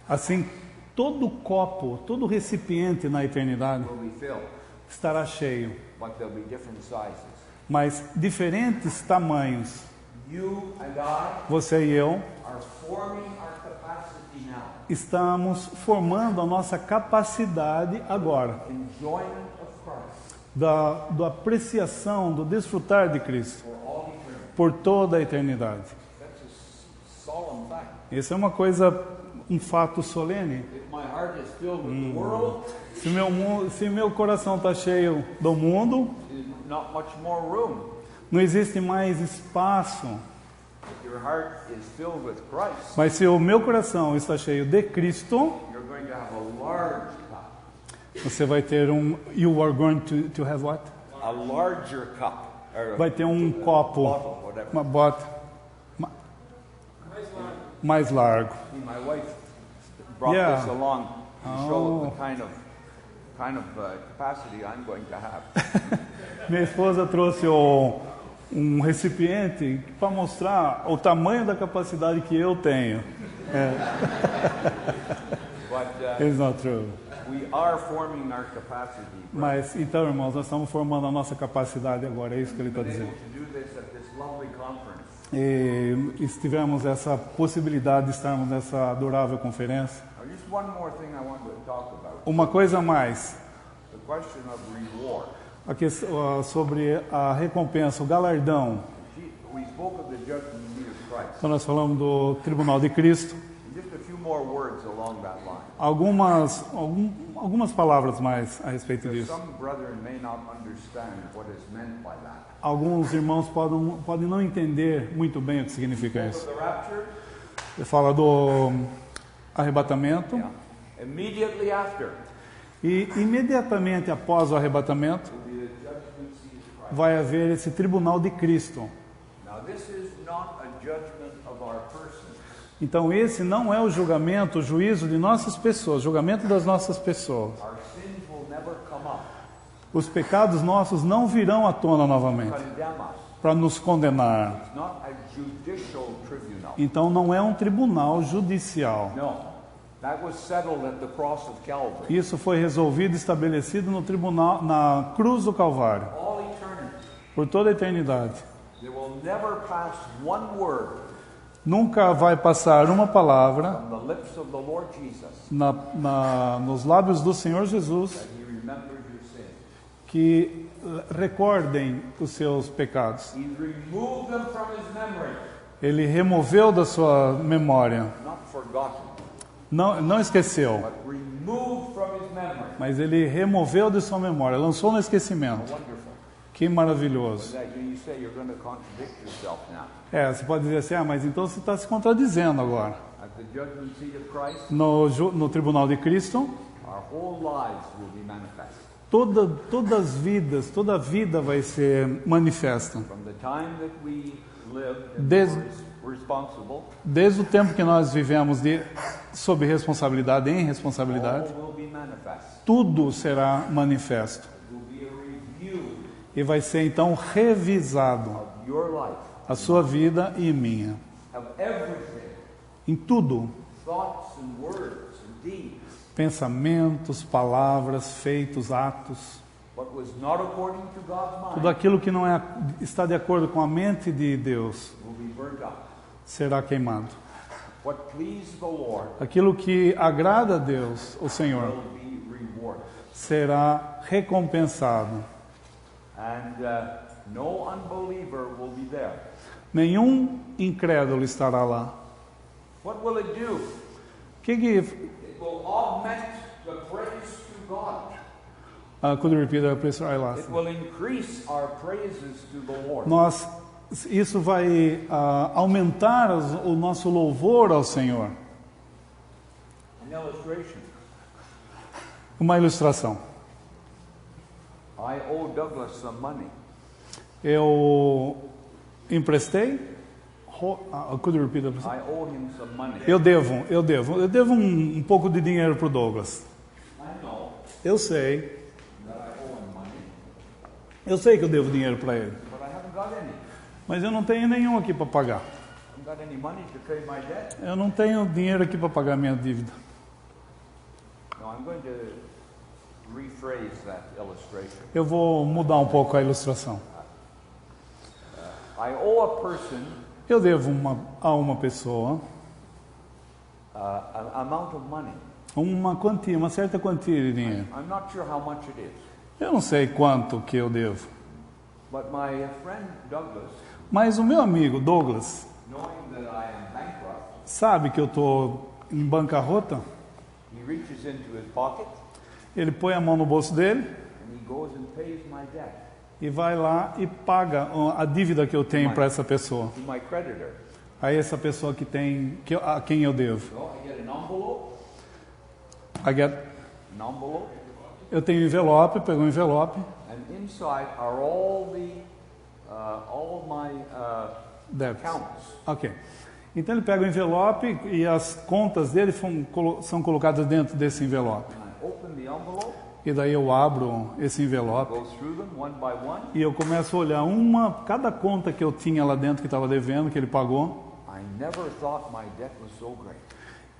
Assim, todo copo, todo recipiente na eternidade will be filled, estará cheio, but there'll be different sizes. mas diferentes tamanhos. You and I Você e eu are forming our capacity now. estamos formando a nossa capacidade agora, Enjoyment of Christ da apreciação, do desfrutar de Cristo for all eternity. por toda a eternidade. That's a solemn fact. Isso é uma coisa, um fato solene. If my heart is filled with the world, Se meu coração está cheio do mundo, there's not much more room. não existe mais espaço. If your heart is filled with Christ, Mas se o meu coração está cheio de Cristo, you're going to have a large cup. você vai ter you are going to have what? A larger cup. Or Vai ter um copo, bottle, whatever. uma bota mais largo. See, my wife brought Yeah. this along to Oh. show the kind of capacity I'm going to have. Minha esposa trouxe um recipiente para mostrar o tamanho da capacidade que eu tenho. But It's not true. we are forming our capacity. Mas então, irmãos, nós estamos formando a nossa capacidade agora, é isso que ele está We've been dizendo. able to do this at this lovely conference. E tivemos essa possibilidade de estarmos nessa adorável conferência. Now, just one more thing I want to talk about: Uma coisa a mais, the question of reward. sobre a recompensa, o galardão. We spoke of the judgment seat of Christ. Então nós falamos do Tribunal de Cristo. Just a few more words along that line. Algumas palavras mais a respeito Because disso. some brethren may not understand what is meant by that. Alguns irmãos podem não entender muito bem o que significa So isso. the rapture, Ele fala do arrebatamento yeah. Immediately after e imediatamente após o arrebatamento will be the judgment seat of Christ. vai haver esse Tribunal de Cristo. Now, this is not a judgment of our persons. Então esse não é o julgamento, o juízo de nossas pessoas, o julgamento das nossas pessoas. Our sins will never come up Os pecados nossos não virão à tona to novamente condemn us. para nos condenar. It's not a judicial tribunal. Então não é um tribunal judicial. No. That was settled at the cross of Calvary. Isso foi resolvido e estabelecido no tribunal, na cruz do Calvário, All eternity. por toda a eternidade. There will never pass one word Nunca vai passar uma palavra from the lips of the Lord Jesus nos lábios do Senhor Jesus that He remembers your sins. que recordem os seus pecados. He removed them from His memory, Ele removeu da sua memória, not forgotten, não esqueceu, but removed from His memory. mas ele removeu de sua memória, lançou no esquecimento. Wonderful. Que maravilhoso. That you say you're going to contradict yourself now. Você pode dizer assim, mas então você está se contradizendo agora. At the judgment seat of Christ, No tribunal de Cristo, our whole lives will be manifest. toda a vida vai ser manifesta. From the time that we live Des- and were responsible, Desde o tempo que nós vivemos sob responsabilidade, em responsabilidade, all will be manifest. tudo será manifesto. It will be a review E vai ser então revisado of your life, a sua vida e minha. of everything, Em tudo, thoughts and words and deeds. pensamentos, palavras, feitos, atos, What was not according to God's tudo mind aquilo que não está de acordo com a mente de Deus will be burnt up. será queimado. what pleased the Lord aquilo que agrada a Deus, o Senhor, will be rewarded. será recompensado. And no unbeliever will be there. Nenhum incrédulo estará lá. What will it do? Que que It will augment the praise to God. could you repeat that, please? I lost It it. will increase our praises to the Lord. Isso vai aumentar o nosso louvor ao Senhor. An illustration. Uma ilustração. I owe Douglas some money. Eu emprestei. Could you repeat that, please? I owe him some money. Eu devo um pouco de dinheiro para o Douglas. I know Eu sei. that I owe him money, Eu sei que eu devo dinheiro para ele. but I haven't got any. Mas eu não tenho nenhum aqui para pagar. I haven't got any money to pay my debt. Eu não tenho dinheiro aqui para pagar minha dívida. No, I'm going to rephrase that illustration. Eu vou mudar um pouco a ilustração. I owe a person Eu devo a uma pessoa an amount of money. uma certa quantia de dinheiro. I'm not sure how much it is, Eu não sei quanto que eu devo. but my friend Douglas, Mas o meu amigo Douglas knowing that I am bankrupt, sabe que eu estou em bancarrota. he reaches into his pocket Ele põe a mão no bolso dele and he goes and pays my debt e vai lá e paga a dívida que eu tenho para essa pessoa. to my creditor. Aí essa pessoa a quem eu devo. So I get an envelope, an envelope, Eu tenho envelope, pego um envelope, and inside are all of my débito. accounts. Ok. Então ele pega o envelope e as contas dele são colocadas dentro desse envelope. And I open the envelope, E daí eu abro esse envelope go through them one by one. e eu começo a olhar cada conta que eu tinha lá dentro que estava devendo, que ele pagou. I never thought my debt was so great.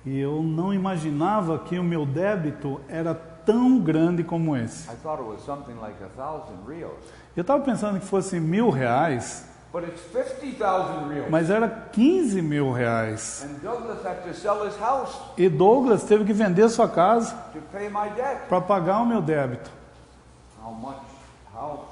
E eu não imaginava que o meu débito era tão grande como esse. I thought it was something like 1,000 reals. Eu estava pensando que fosse R$1.000, But it's 50,000 reals. mas era R$15.000. And Douglas had to sell his house E Douglas teve que vender sua casa to pay my debt. para pagar o meu débito. How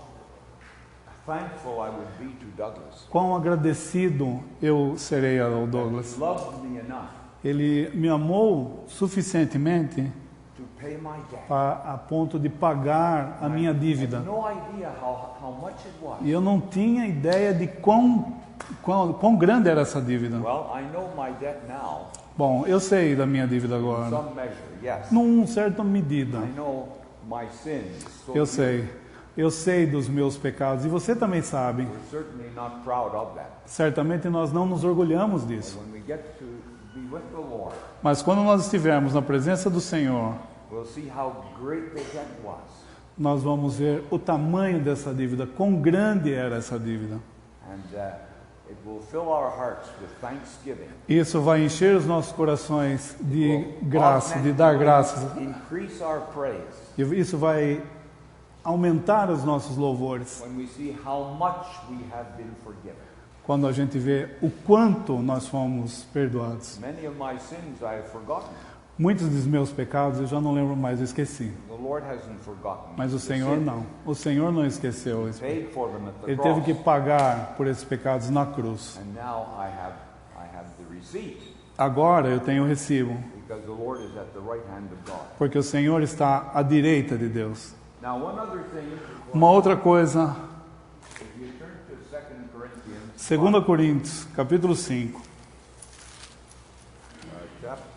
thankful I would be to Douglas. Quão agradecido eu serei ao Douglas. He loved me enough Ele me amou suficientemente to pay my debt. a ponto de pagar a minha I dívida. had no idea how much it was. E eu não tinha ideia de quão grande era essa dívida. Well, I know my debt now, Bom, eu sei da minha dívida in agora, some measure, yes. num certa medida. I know my sins. So Eu sei dos meus pecados, e você também sabe. we're certainly not proud of that. Certamente nós não nos orgulhamos But disso. when we get to be with the Lord, Mas quando nós estivermos na presença do Senhor, we'll see how great the debt was. nós vamos ver o tamanho dessa dívida, quão grande era essa dívida. And it will fill our hearts with thanksgiving. Isso vai encher os nossos corações de Will graça, de dar graças. increase our praise E isso vai aumentar os nossos louvores when we see how much we have been forgiven. quando a gente vê o quanto nós fomos perdoados. Many of my sins I have forgotten. Muitos dos meus pecados eu já não lembro mais, eu esqueci. The Lord hasn't forgotten. Mas o the Senhor sin. não. O Senhor não esqueceu isso. Paid for them at the Ele teve cross. que pagar por esses pecados na cruz. And now I have the receipt Agora eu tenho o recibo, because the Lord is at the right hand of God. porque o Senhor está à direita de Deus. Now one other thing, Uma outra coisa, if you turn to 2 Corinthians 2 Coríntios, capítulo 5.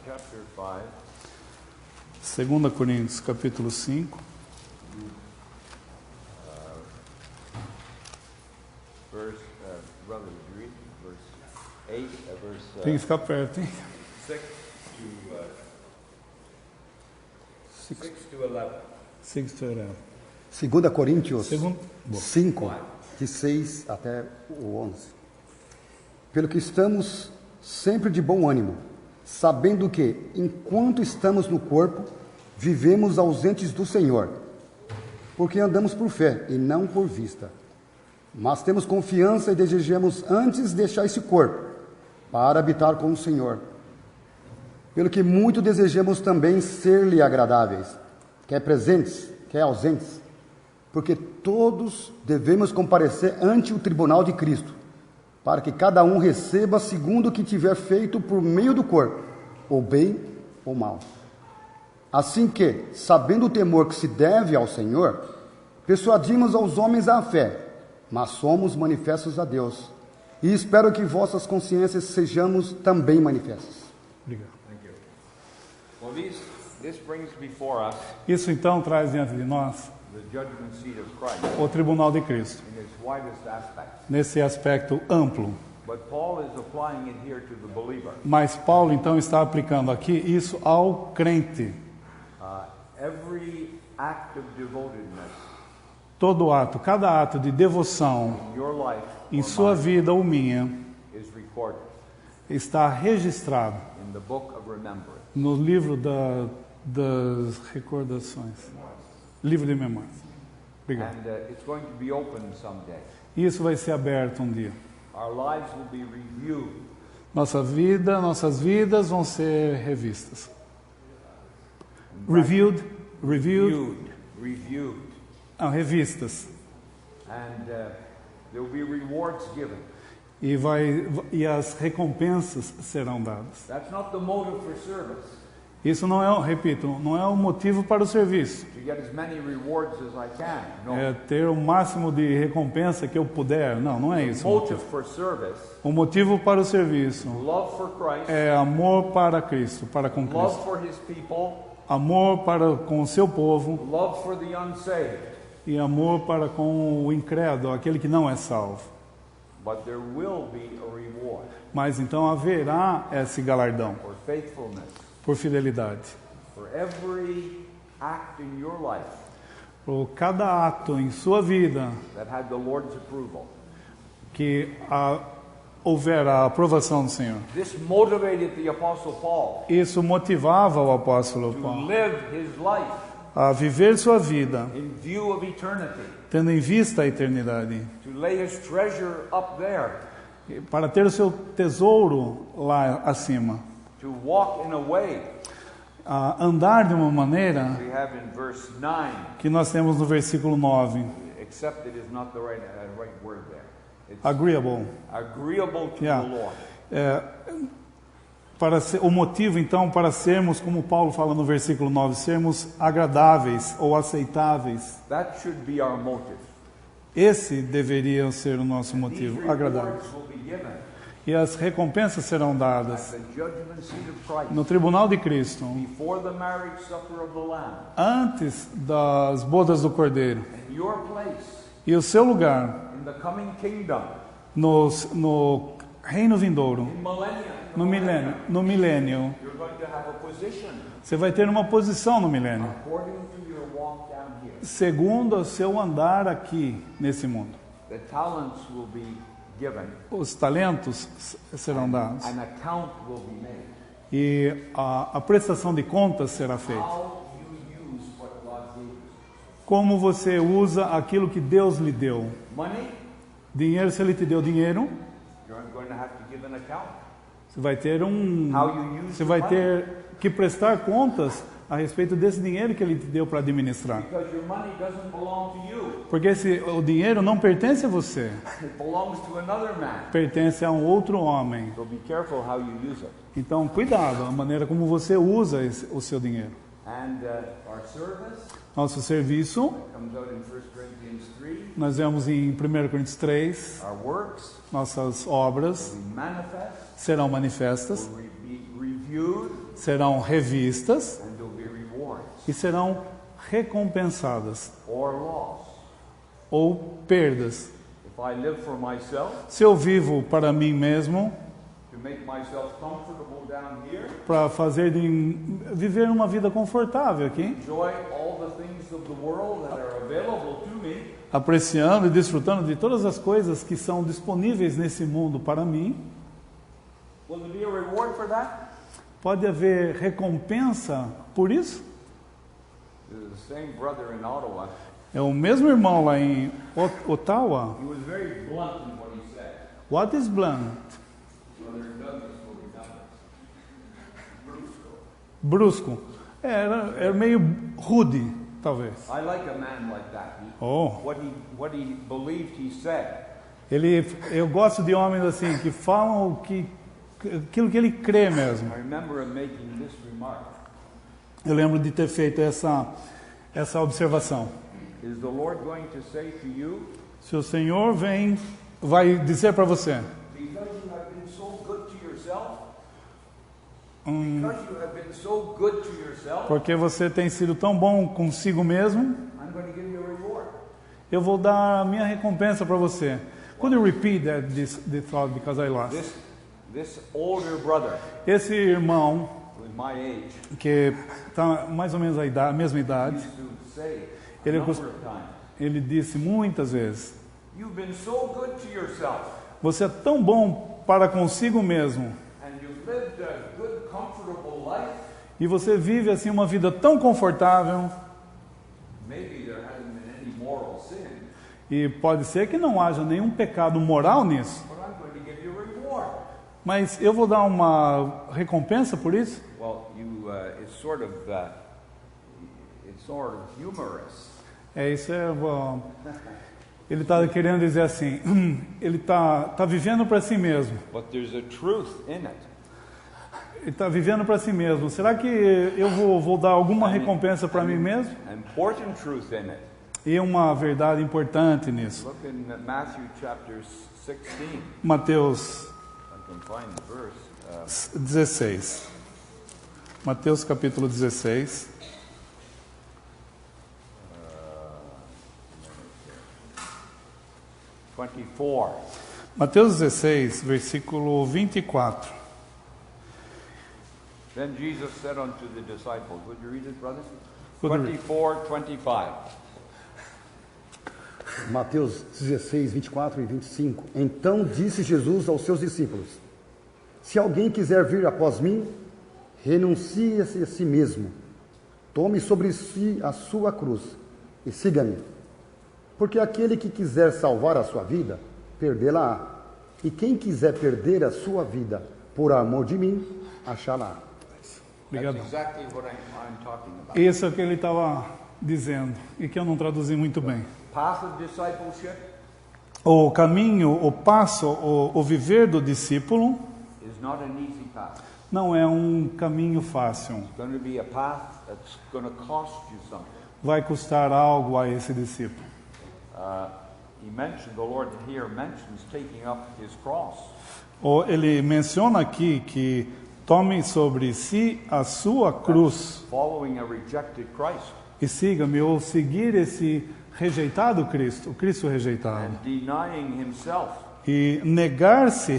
chapter 5, 2 Coríntios, capítulo 5, verse, brother, would you read verse 8, verse tem que ficar perto, hein? 6 to 11. 6 to 11. 2 Coríntios Segundo, 5, de 6 até o 11. Pelo que estamos sempre de bom ânimo, sabendo que, enquanto estamos no corpo, vivemos ausentes do Senhor, porque andamos por fé e não por vista. Mas temos confiança e desejamos antes deixar esse corpo, para habitar com o Senhor. pelo que muito desejamos também ser-lhe agradáveis, quer presentes, quer ausentes, porque todos devemos comparecer ante o tribunal de Cristo, para que cada um receba segundo o que tiver feito por meio do corpo, ou bem ou mal. Assim que, sabendo o temor que se deve ao Senhor, persuadimos aos homens à fé, mas somos manifestos a Deus. E espero que vossas consciências sejamos também manifestas. Obrigado. Thank you. Well, this brings before us Isso então traz diante de nós the judgment seat of Christ o tribunal de Cristo, in its widest aspect. nesse aspecto amplo. But Paul is applying it here to the believer. Mas Paulo então está aplicando aqui isso ao crente. Every act of devotedness Todo ato, cada ato de devoção in your life em or sua mine vida ou minha is recorded está registrado in the book of remembrance. no livro das recordações, livro de memórias. Obrigado. And it's going to be opened someday. Isso vai ser aberto um dia. Our lives will be reviewed. Nossas vidas vão ser revistas. Reviewed. Reviewed. Revistas. And there will be rewards given. E as recompensas serão dadas. That's not the motive for service. Isso não é, repito, não é o motivo para o serviço. To get as many rewards as I can. No. É ter o máximo de recompensa que eu puder. Não é isso. The motive for service. O motivo para o serviço Love for Christ. é amor para Cristo, para com Love Cristo. for His people. Amor para com o seu povo Love for the unsaved. e amor para com o incrédulo, aquele que não é salvo. But there will be a reward Mas então haverá esse galardão for faithfulness. por fidelidade. For every act in your life Por cada ato em sua vida that had the Lord's approval. que houver a aprovação do Senhor. This motivated the Apostle Paul Isso motivava o apóstolo to Paulo live his life a viver sua vida in view of eternity, tendo em vista a eternidade, to lay his treasure up there, para ter o seu tesouro lá acima, to walk in a way a andar de uma maneira we have in verse 9, que nós temos no versículo 9, except it is not the right word there. It's agreeable. agreeable to Yeah. the Lord. O motivo então para sermos, como Paulo fala no versículo 9, sermos agradáveis ou aceitáveis. That should be our motive. Esse deveria ser o nosso These motivo, agradáveis. rewards will be given E as recompensas serão at dadas the judgment seat of Christ no tribunal de Cristo, before the marriage supper of the Lamb. antes das bodas do Cordeiro. And your place E o seu lugar in the coming kingdom, no reino vindouro, in millennium, no milênio, you're going to have a position você vai ter uma posição no milênio, according to your walk down here. segundo o seu andar aqui nesse mundo. The talents will be given, Os talentos serão dados an account will be made. e a prestação de contas será feita. How you use what God gave you. Como você usa aquilo que Deus lhe deu. Money, Dinheiro, se Ele te deu dinheiro, you're going to have to give an account. você vai ter How you use você vai your ter que prestar contas a respeito desse dinheiro que Ele te deu para administrar. Because your money doesn't belong to you. Porque o dinheiro não pertence a você, It belongs to another man. pertence a um outro homem. So be careful how you use it. Então, cuidado, a maneira como você usa o seu dinheiro. And our service Nosso serviço, comes out in 1 Corinthians 3. nós vemos em 1 Coríntios 3, Our works nossas obras will be manifest, serão manifestas, will be reviewed, serão revistas and there will be rewards e serão recompensadas or loss. ou perdas. If I live for myself, Se eu vivo para mim mesmo, to make myself comfortable down here, para viver uma vida confortável aqui, enjoy all the things of the world that are available to me, apreciando e desfrutando de todas as coisas que são disponíveis nesse mundo para mim, will there be a reward for that? pode haver recompensa por isso? The same brother in Ottawa, É o mesmo irmão lá em Ottawa. he was very blunt in what he said. What is blunt? Brother Douglas will be done. brusco. Era meio rude, talvez. I like a man like that. Oh. What he believed he said. Eu gosto de homens assim, que falam aquilo que ele crê mesmo. I remember him making this remark. Eu lembro de ter feito essa observação. Is the Lord going to say to you, Se o Senhor vai dizer para você, because you have been so good to yourself, because you have been so good to yourself, porque você tem sido tão bom consigo mesmo, I'm going to give you a reward. eu vou dar a minha recompensa para você. Could you repeat the thought because I lost? This older brother Esse irmão, with my age que está mais ou menos a mesma idade, used to say a Ele number cust- of times, ele disse muitas vezes, you've been so good to yourself, você é tão bom para consigo mesmo, and you've lived a good, comfortable life. e você vive assim uma vida tão confortável, Maybe there hasn't been any moral sin, e pode ser que não haja nenhum pecado moral nisso, but I'm going to give you a reward. mas eu vou dar uma recompensa por isso? Well, it's sort of humorous. Isso ele está querendo dizer assim, ele tá vivendo para si mesmo, But there's a truth in it. ele está vivendo para si mesmo. Será que eu vou dar alguma recompensa para mim mesmo? An important truth in it. E uma verdade importante nisso. Look in Matthew chapter 16. Mateus I can find the verse. 16. Mateus capítulo 16. Uh, 24. Mateus 16, versículo 24. Then Jesus said unto the disciples, would you read it, brother? Would you read? 24:25. Mateus 16, 24 e 25. Então disse Jesus aos seus discípulos: Se alguém quiser vir após mim, renuncie-se a si mesmo, tome sobre si a sua cruz e siga-me. Porque aquele que quiser salvar a sua vida, perdê-la-á. E quem quiser perder a sua vida por amor de mim, achá-la. Obrigado. That's exactly what I'm talking about. Isso é o que ele estava dizendo e que eu não traduzi muito bem. Path of discipleship O caminho, o passo, o viver do discípulo is not an easy path. não é um caminho fácil. It's going to be a path that's going to cost you something. Vai custar algo a esse discípulo. The Lord here mentions taking up his cross. Ele menciona aqui que tome sobre si a sua cruz Following a rejected Christ e siga-me, ou seguir esse rejeitado Cristo, o Cristo rejeitado. and denying himself. E negar-se,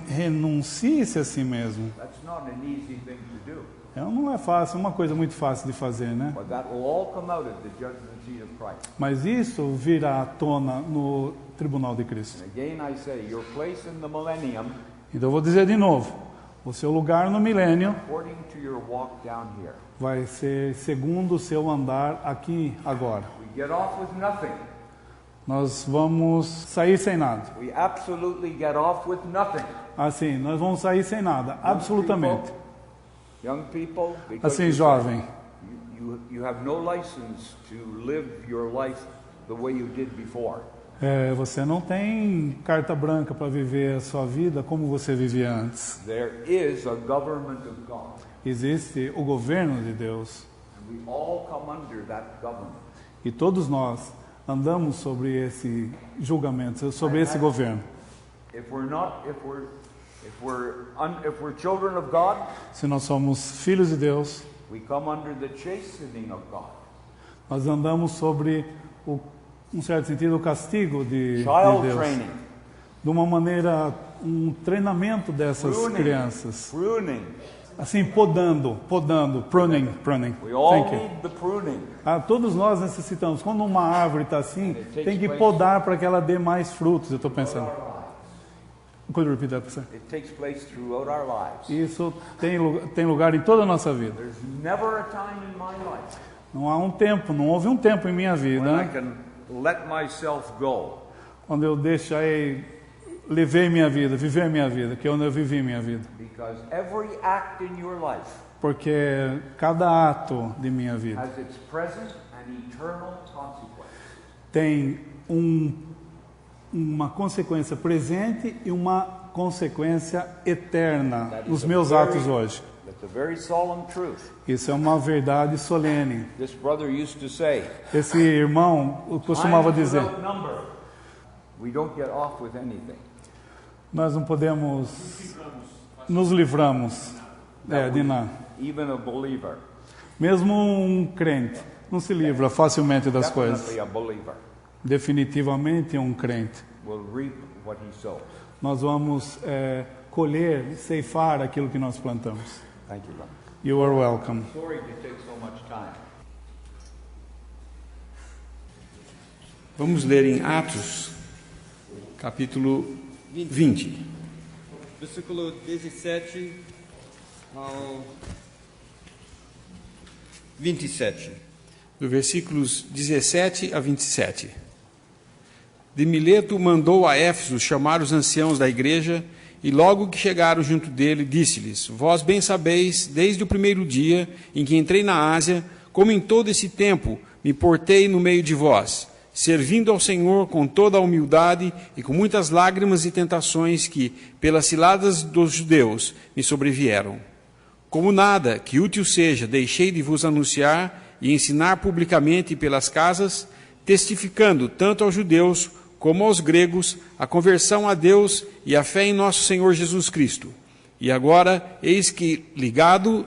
renuncie-se a si mesmo. That's not an easy thing to do. Não é fácil, uma coisa muito fácil de fazer, né? But that will all come out at the judgment seat of Christ. Mas isso virá à tona no tribunal de Cristo. And again I say, your place in the millennium, Então eu vou dizer de novo, o seu lugar no milênio according to your walk down here. vai ser segundo o seu andar aqui agora. We get off with nothing. Nós vamos sair sem nada. We absolutely get off with nothing. Assim, nós vamos sair sem nada, absolutamente. Young people, because Assim, you- jovem, you have no license to live your life the way you did before. você não tem carta branca para viver a sua vida como você vivia antes. There is a government of God, Existe o governo de Deus and we all come under that government. e todos nós andamos sobre esse julgamento, sobre esse governo. If we're children of God, Se nós somos filhos de Deus, we come under the chastening of God. nós andamos sobre, um certo sentido, o castigo de Child Deus. training, De uma maneira, um treinamento dessas crianças. pruning. Assim, podando, pruning. We all Thank you. need the pruning. Todos nós necessitamos. Quando uma árvore está assim, tem que podar para que ela dê mais frutos, eu estou pensando. Could you repeat that, sir? It takes place throughout our lives. Isso tem lugar em toda a nossa vida. There's never a time in my life Não houve um tempo em minha when I vida can let myself go quando eu levei minha vida, viver minha vida, que é onde eu vivi minha vida. because every act in your life porque cada ato de minha vida has its present and eternal consequence. tem uma consequência presente e uma consequência eterna That is nos a meus very- atos hoje. That's a very solemn truth. Isso é uma verdade solene. This brother used to say, Esse irmão costumava "Time is dizer: without number." We don't get off with anything. nós não podemos, nos livramos de nada. Even a believer, Mesmo um crente não se livra facilmente das coisas. definitely a believer, Definitivamente um crente. will reap what he sows. Nós vamos colher, ceifar aquilo que nós plantamos. Thank you, brother. You are welcome. Sorry to take so much time. Vamos ler em Atos, capítulo 20. Versículo 17 ao 27. Do versículos 17 a 27. De Mileto mandou a Éfeso chamar os anciãos da igreja, e logo que chegaram junto dele, disse-lhes: Vós bem sabeis, desde o primeiro dia em que entrei na Ásia, como em todo esse tempo me portei no meio de vós, servindo ao Senhor com toda a humildade e com muitas lágrimas e tentações que, pelas ciladas dos judeus, me sobrevieram. Como nada que útil seja, deixei de vos anunciar e ensinar publicamente pelas casas, testificando tanto aos judeus como aos gregos a conversão a Deus e a fé em nosso Senhor Jesus Cristo. E agora, eis que, ligado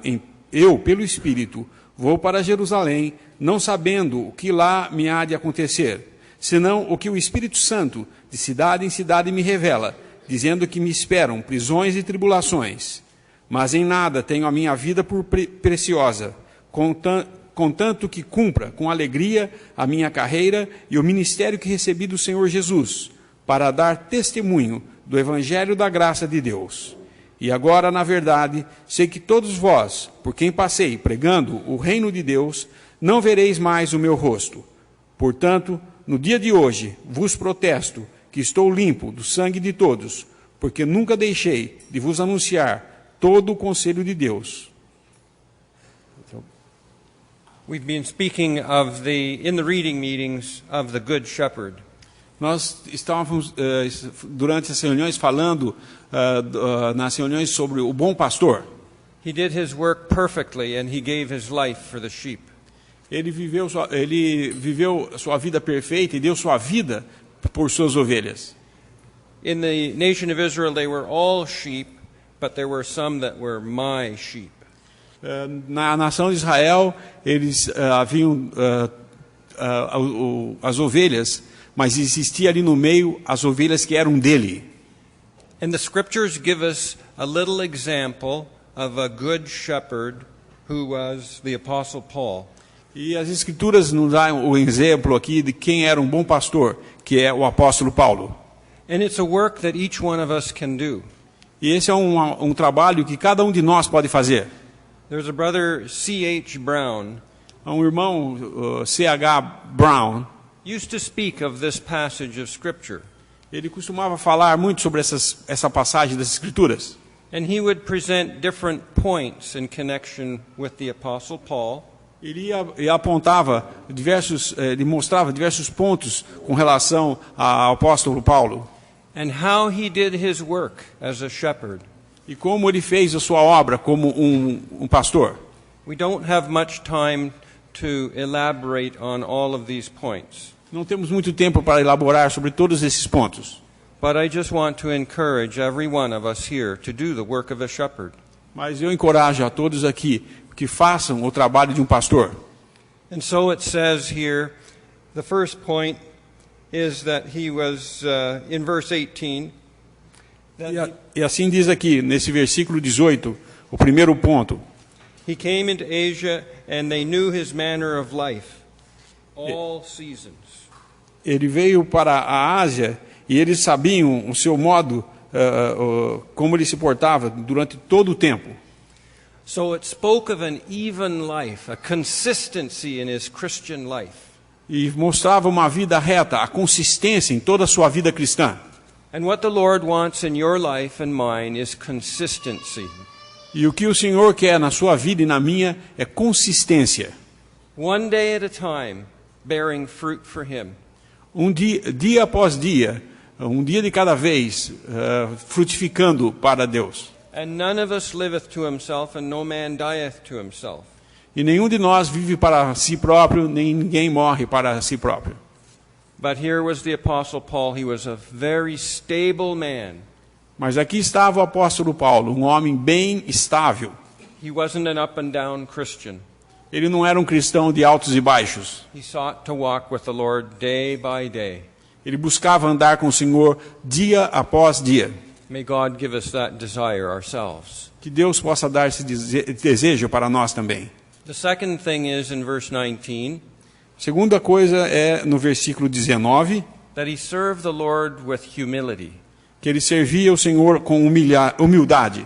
eu pelo Espírito, vou para Jerusalém, não sabendo o que lá me há de acontecer, senão o que o Espírito Santo, de cidade em cidade, me revela, dizendo que me esperam prisões e tribulações. Mas em nada tenho a minha vida por preciosa, contanto que cumpra com alegria a minha carreira e o ministério que recebi do Senhor Jesus, para dar testemunho do Evangelho da graça de Deus. E agora, na verdade, sei que todos vós, por quem passei pregando o reino de Deus, não vereis mais o meu rosto. Portanto, no dia de hoje, vos protesto que estou limpo do sangue de todos, porque nunca deixei de vos anunciar todo o conselho de Deus. We've been speaking in the reading meetings of the Good Shepherd. Nós estávamos, durante as reuniões, falando nas reuniões sobre o bom pastor. He did his work perfectly and he gave his life for the sheep. Ele viveu sua vida perfeita e deu sua vida por suas ovelhas. In the nation of Israel, they were all sheep, but there were some that were my sheep. Na nação de Israel, eles haviam as ovelhas, mas existia ali no meio as ovelhas que eram dele. And the scriptures give us a little example of a good shepherd who was the Apostle Paul. E as escrituras nos dão o exemplo aqui de quem era um bom pastor, que é o apóstolo Paulo. And it's a work that each one of us can do. E esse é um trabalho que cada um de nós pode fazer. There's a brother, C.H. Brown, Um irmão, C.H. Brown, used to speak of this passage of Scripture. ele costumava falar muito sobre essa passagem das escrituras. And he would present different points in connection with the Apostle Paul. Ele apontava ele mostrava diversos pontos com relação ao apóstolo Paulo. And how he did his work as a shepherd. E como ele fez a sua obra como um pastor. We don't have much time to elaborate on all of these points. Não temos muito tempo para elaborar sobre todos esses pontos. But I just want to encourage every one of us here to do the work of a shepherd. Mas eu encorajo a todos aqui que façam o trabalho de um pastor. And so it says here, the first point is that he was, in verse 18, that E assim diz aqui, nesse versículo 18, o primeiro ponto. he came into Asia and they knew his manner of life, all seasons. Ele veio para a Ásia e eles sabiam o seu modo, como ele se portava durante todo o tempo. So it spoke of an even life, a consistency in his Christian life. E mostrava uma vida reta, a consistência em toda a sua vida cristã. And what the Lord wants in your life and mine is consistency. E o que o Senhor quer na sua vida e na minha é consistência. One day at a time, bearing fruit for Him. Dia após dia, um dia de cada vez, frutificando para Deus. And none of us liveth to himself, and no man dieth to himself. E nenhum de nós vive para si próprio, nem ninguém morre para si próprio. But here was the Apostle Paul. He was a very stable man. Mas aqui estava o apóstolo Paulo, um homem bem estável. He wasn't an up and down Christian. Ele não era um cristão de altos e baixos. He sought to walk with the Lord day by day. Ele buscava andar com o Senhor dia após dia. May God give us that desire ourselves. Que Deus possa dar esse desejo para nós também. The second thing is in verse 19, Segunda coisa é no versículo 19, that he served the Lord with humility. que ele servia o Senhor com humildade.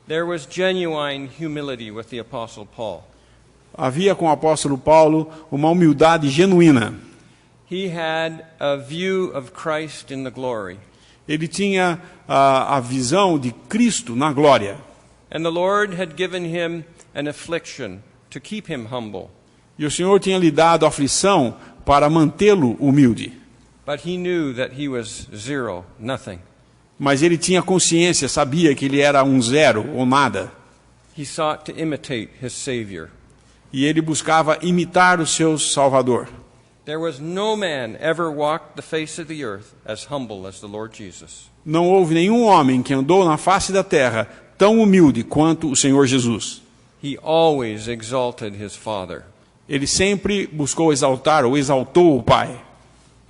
There was genuine humility with the Apostle Paul. Havia com o apóstolo Paulo uma humildade genuína. He had a view of Christ in the glory. Ele tinha a visão de Cristo na glória. And the Lord had given him an affliction to keep him humble. E o Senhor tinha lhe dado aflição para mantê-lo humilde. But he knew that he was zero, nothing. Mas ele tinha consciência, sabia que ele era um zero ou nada. He sought to imitate his Savior. E ele buscava imitar o seu Salvador. There was no man ever walked the face of the earth as humble as the Lord Jesus. Não houve nenhum homem que andou na face da terra tão humilde quanto o Senhor Jesus. He always exalted his Father. Ele sempre buscou exaltar ou exaltou o Pai.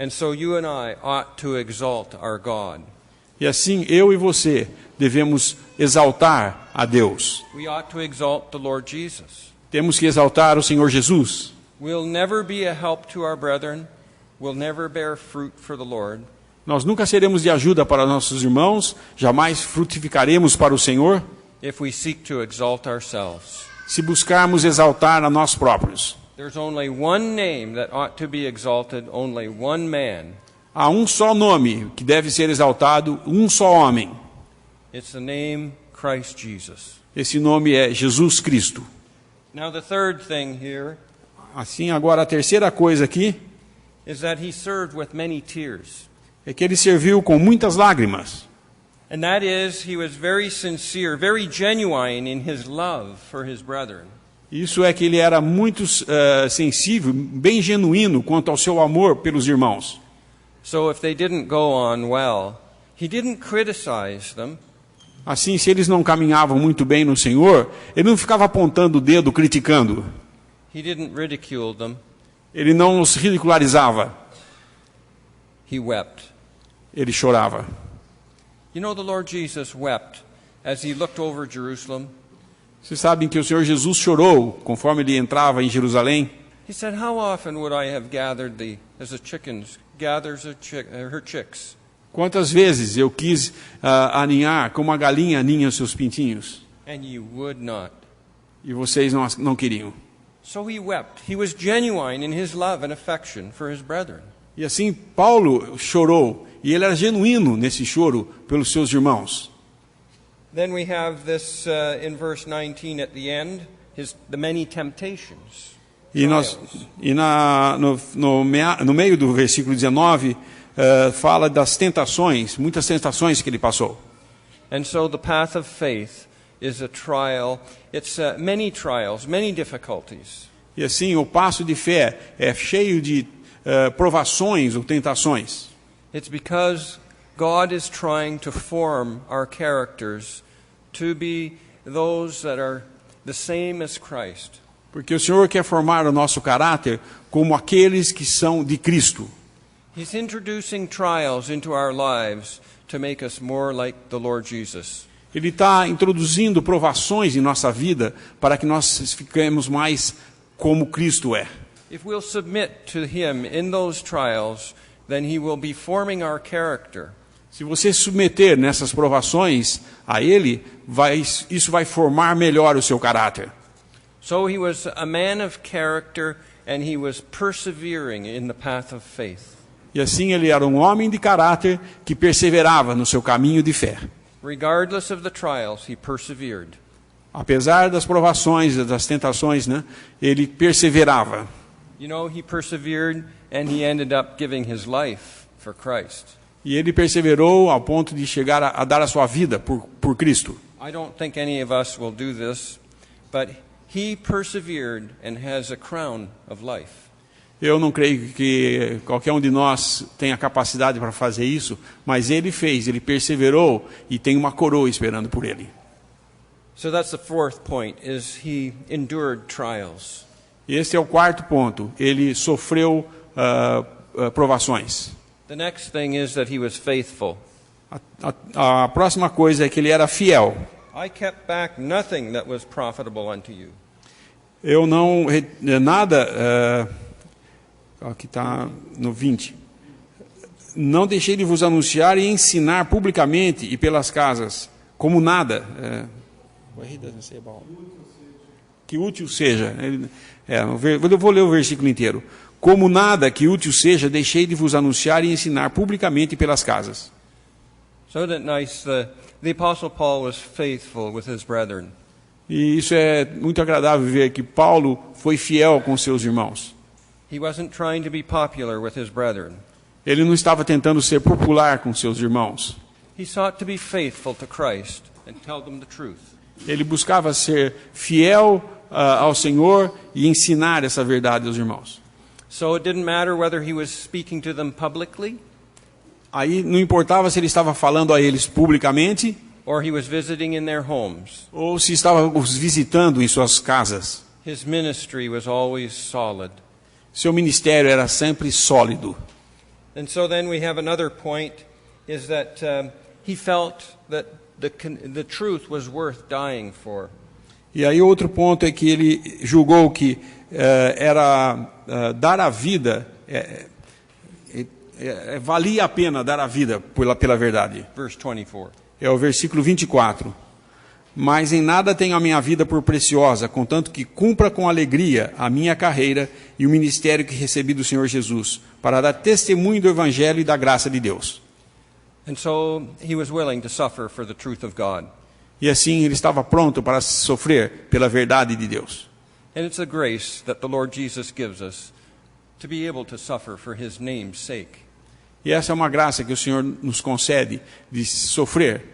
And so you and I ought to exalt our God. E assim eu e você devemos exaltar a Deus. We ought to exalt the Lord Jesus. Temos que exaltar o Senhor Jesus. We'll never be a help to our brethren. We'll never bear fruit for the Lord. Nós nunca seremos de ajuda para nossos irmãos, jamais frutificaremos para o Senhor, If we seek to exalt ourselves. se buscarmos exaltar a nós próprios. There's only one name that ought to be exalted, only one man. Há um só nome que deve ser exaltado, um só homem. It's the name Christ Jesus. Esse nome é Jesus Cristo. Now the third thing here Assim, agora a terceira coisa aqui is that he served with many tears. é que ele serviu com muitas lágrimas. And that is, he was very sincere, very genuine in his love for his brethren. Isso é que ele era muito sensível, bem genuíno quanto ao seu amor pelos irmãos. So if they didn't go on well, he didn't criticize them. Assim, se eles não caminhavam muito bem no Senhor, ele não ficava apontando o dedo, criticando. He didn't ridicule them. Ele não os ridicularizava. He wept. Ele chorava. You know, the Lord Jesus wept as he looked over Jerusalem. Vocês sabem que o Senhor Jesus chorou conforme ele entrava em Jerusalém? He said, "How often would I have gathered thee as a chicken gathers her chicks? Quantas vezes eu quis aninhar como a galinha aninha seus pintinhos? And you would not." E vocês não queriam. So he wept. He was genuine in his love and affection for his brethren. E assim Paulo chorou. E ele era genuíno nesse choro pelos seus irmãos. Then we have this in verse 19 at the end, the many temptations. E no meio do versículo 19, fala das tentações, muitas tentações que ele passou. And so the path of faith is a trial. It's many trials, many difficulties. E assim, o passo de fé é cheio de provações ou tentações. It's because God is trying to form our characters to be those that are the same as Christ. Porque o Senhor quer formar o nosso caráter como aqueles que são de Cristo. He's introducing trials into our lives to make us more like the Lord Jesus. Ele está introduzindo provações em nossa vida para que nós fiquemos mais como Cristo é. If we'll submit to Him in those trials, then He will be forming our character. Se você se submeter nessas provações a Ele, isso vai formar melhor o seu caráter. So he was a man of character, and he was persevering in the path of faith. E assim ele era um homem de caráter que perseverava no seu caminho de fé. Regardless of the trials, he persevered. Apesar das provações, das tentações, né, ele perseverava. You know, he persevered and he ended up giving his life for Christ. E ele perseverou ao ponto de chegar a dar a sua vida por Cristo. I don't think any of us will do this, but he persevered and has a crown of life. Eu não creio que qualquer um de nós tenha capacidade para fazer isso, mas ele fez, ele perseverou e tem uma coroa esperando por ele. So that's the fourth point, is he endured trials. Esse é o quarto ponto. Ele sofreu provações. The next thing is that he was faithful. A próxima coisa é que ele era fiel. I kept back nothing that was profitable unto you. Eu não nada aqui está no 20. Não deixei de vos anunciar e ensinar publicamente e pelas casas, como nada. Que útil seja. Eu vou ler o versículo inteiro. Como nada que útil seja, deixei de vos anunciar e ensinar publicamente pelas casas. So that nice, the Apostle Paul was faithful with his brethren. E isso é muito agradável ver que Paulo foi fiel com seus irmãos. He wasn't trying to be popular with his brethren. Ele não estava tentando ser popular com seus irmãos. He sought to be faithful to Christ and tell them the truth. Ele buscava ser fiel ao Senhor e ensinar essa verdade aos irmãos. So it didn't matter whether he was speaking to them publicly Aí não importava se ele estava falando a eles publicamente or he was visiting in their homes. ou se estava os visitando em suas casas. His ministry was always solid. Seu ministério era sempre sólido. And so then we have another point, is that he felt that the truth was worth dying for. E aí outro ponto é que ele julgou que dar a vida, valia a pena dar a vida pela verdade. Verse 24. É o versículo 24. Mas em nada tenho a minha vida por preciosa, contanto que cumpra com alegria a minha carreira e o ministério que recebi do Senhor Jesus, para dar testemunho do Evangelho e da graça de Deus. And so he was willing to suffer for the truth of God. E assim ele estava pronto para sofrer pela verdade de Deus. And it's a grace that the Lord Jesus gives us to be able to suffer for his name's sake. E essa é uma graça que o Senhor nos concede de sofrer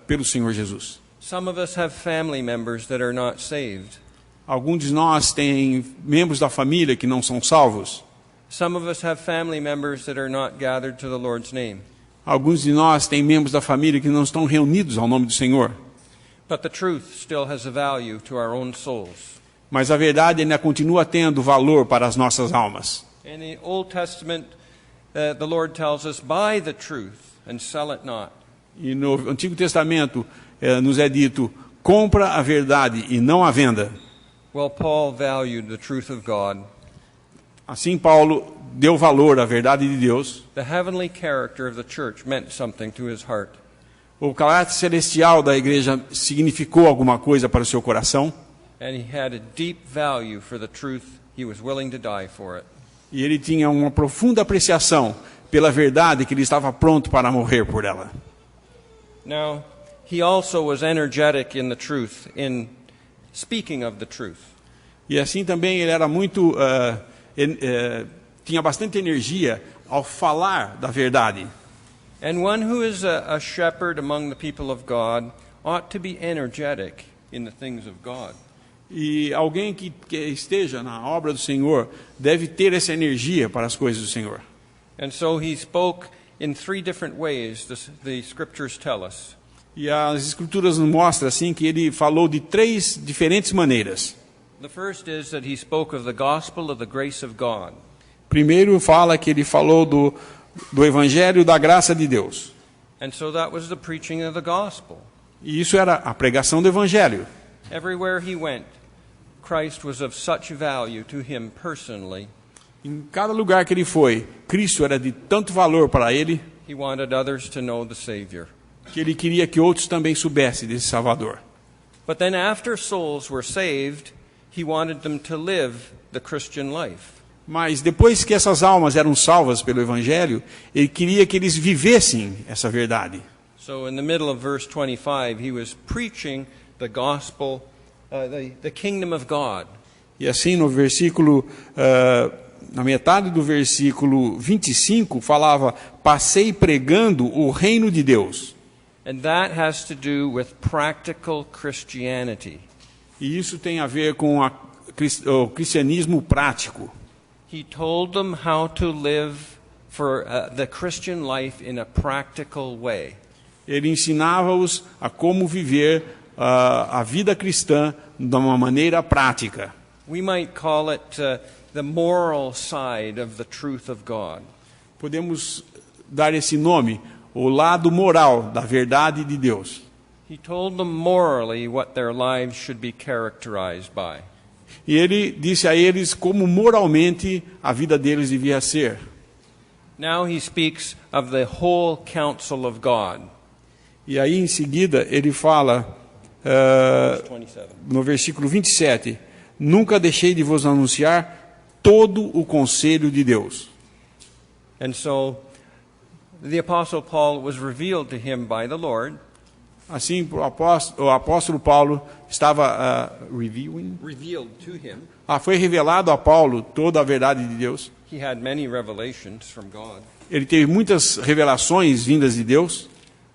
pelo Senhor Jesus. Some of us have family members that are not saved. Alguns de nós têm membros da família que não são salvos. Some of us have family members that are not gathered to the Lord's name. Alguns de nós têm membros da família que não estão reunidos ao nome do Senhor. But the truth still has a value to our own souls. Mas a verdade ainda continua tendo valor para as nossas almas. In the Old Testament, the Lord tells us, buy the truth and sell it not. E no Antigo Testamento nos é dito, compra a verdade e não a venda. Well, Paul valued the truth of God. Assim Paulo deu valor à verdade de Deus. The heavenly character of the church meant something to his heart. O caráter celestial da igreja significou alguma coisa para o seu coração. And he had a deep value for the truth. He was willing to die for it. E ele tinha uma profunda apreciação pela verdade que ele estava pronto para morrer por ela. Now, he also was energetic in the truth, in speaking of the truth. E assim também ele era muito tinha bastante energia ao falar da verdade. And one who is a shepherd among the people of God ought to be energetic in the things of God. E alguém que esteja na obra do Senhor deve ter essa energia para as coisas do Senhor. And so he spoke in three different ways, the scriptures tell us. E as escrituras nos mostram assim que ele falou de três diferentes maneiras. The first is that he spoke of the gospel of the grace of God. Primeiro fala que ele falou do evangelho da graça de Deus. And so that was the preaching of the gospel. E isso era a pregação do evangelho. Everywhere he went, Christ was of such value to him personally. Em cada lugar que ele foi, Cristo era de tanto valor para ele, He wanted others to know the Savior. que ele queria que outros também soubessem desse Salvador. But then after souls were saved, he wanted them to live the Christian life. Mas depois que essas almas eram salvas pelo evangelho, ele queria que eles vivessem essa verdade. So in the middle of verse 25, he was preaching the gospel, the kingdom of God. E assim no versículo, na metade do versículo 25, falava, passei pregando o reino de Deus. And that has to do with practical Christianity. E isso tem a ver com o cristianismo prático. He told them how to live for the Christian life in a practical way. Ele ensinava-os a como viver a vida cristã de uma maneira prática. We might call it the moral side of the truth of God. Podemos dar esse nome, o lado moral da verdade de Deus. He told them morally what their lives should be characterized by. E ele disse a eles como moralmente a vida deles devia ser. Now he speaks of the whole counsel of God. E aí em seguida ele fala, Verse 27. no versículo 27, nunca deixei de vos anunciar todo o conselho de Deus. And so the Apostle Paul was revealed to him by the Lord. Assim, o apóstolo Paulo estava Revealed to him. foi revelado a Paulo toda a verdade de Deus. He had many revelations from God. Ele teve muitas revelações vindas de Deus.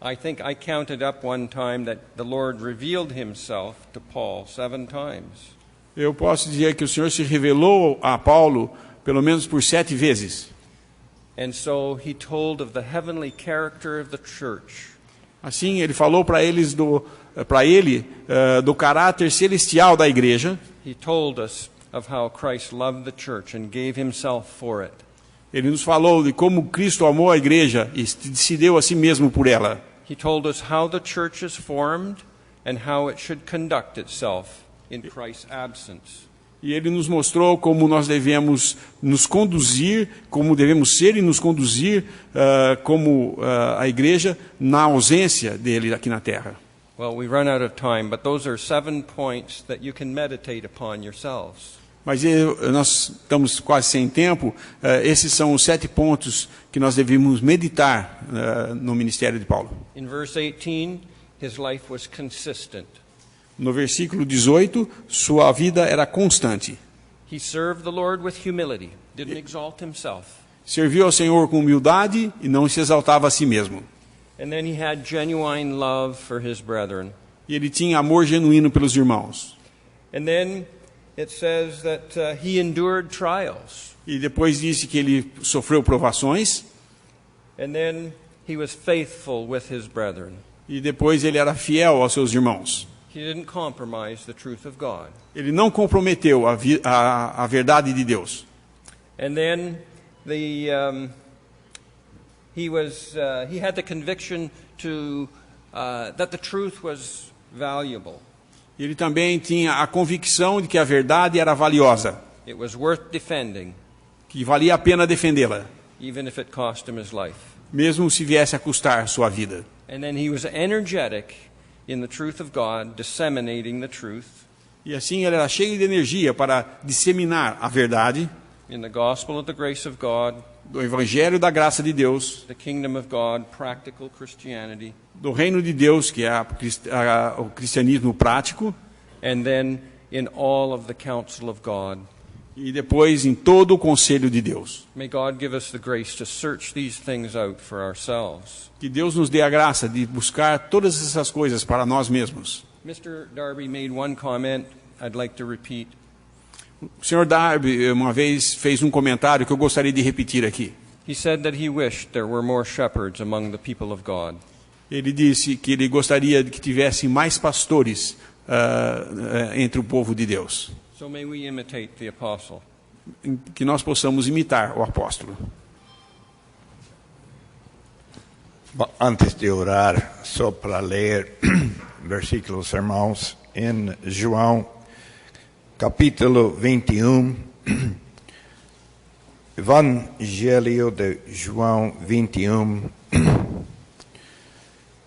I think I counted up one time that the Lord revealed himself to Paul 7 times. Eu posso dizer que o Senhor se revelou a Paulo pelo menos por 7 vezes. And so he told of the heavenly character of the church. Assim, ele falou para ele do caráter celestial da igreja. He told us of how Christ loved the church and gave himself for it. Ele nos falou de como Cristo amou a igreja e se deu a si mesmo por ela. He told us how the church is formed and how it should conduct itself in Christ's absence. E ele nos mostrou como nós devemos nos conduzir, como devemos ser e nos conduzir como a igreja na ausência dele aqui na terra. Well, we run out of time, but those are 7 points that you can meditate upon yourselves. Mas nós estamos quase sem tempo. Esses são os 7 pontos que nós devemos meditar no ministério de Paulo. In verse 18, his life was consistent. No versículo 18, sua vida era constante. He served the Lord with humility, didn't exalt himself. Serviu ao Senhor com humildade e não se exaltava a si mesmo. And then he had genuine love for his brethren. E ele tinha amor genuíno pelos irmãos. And then it says that he endured trials. E depois disse que ele sofreu provações. And then he was faithful with his brethren. E depois ele era fiel aos seus irmãos. He didn't compromise the truth of God. Ele não comprometeu a verdade de Deus. And then he had the conviction that the truth was valuable. Ele também tinha a convicção de que a verdade era valiosa, It was worth defending, que valia a pena defendê-la, even if it cost him his life. mesmo se viesse a custar sua vida. And then he was energetic in the truth of God, disseminating the truth E assim ele era cheio de energia para disseminar a verdade in the gospel of the grace of God, do evangelho da graça de Deus, the kingdom of God, practical Christianity, do reino de Deus, que é o cristianismo prático, and then in all of the counsel of God. e depois em todo o conselho de Deus. May God give us the grace to search these things out for ourselves. Que Deus nos dê a graça de buscar todas essas coisas para nós mesmos. Mr. Darby made one comment I'd like to repeat. O Sr. Darby uma vez fez um comentário que eu gostaria de repetir aqui. He said that he wished there were more shepherds among the people of God. Ele disse que ele gostaria de que tivesse mais pastores entre o povo de Deus. So may we imitate the apostle. Que nós possamos imitar o apóstolo. Bom, antes de orar, só para ler versículos, irmãos, em João, capítulo 21, Evangelho de João 21,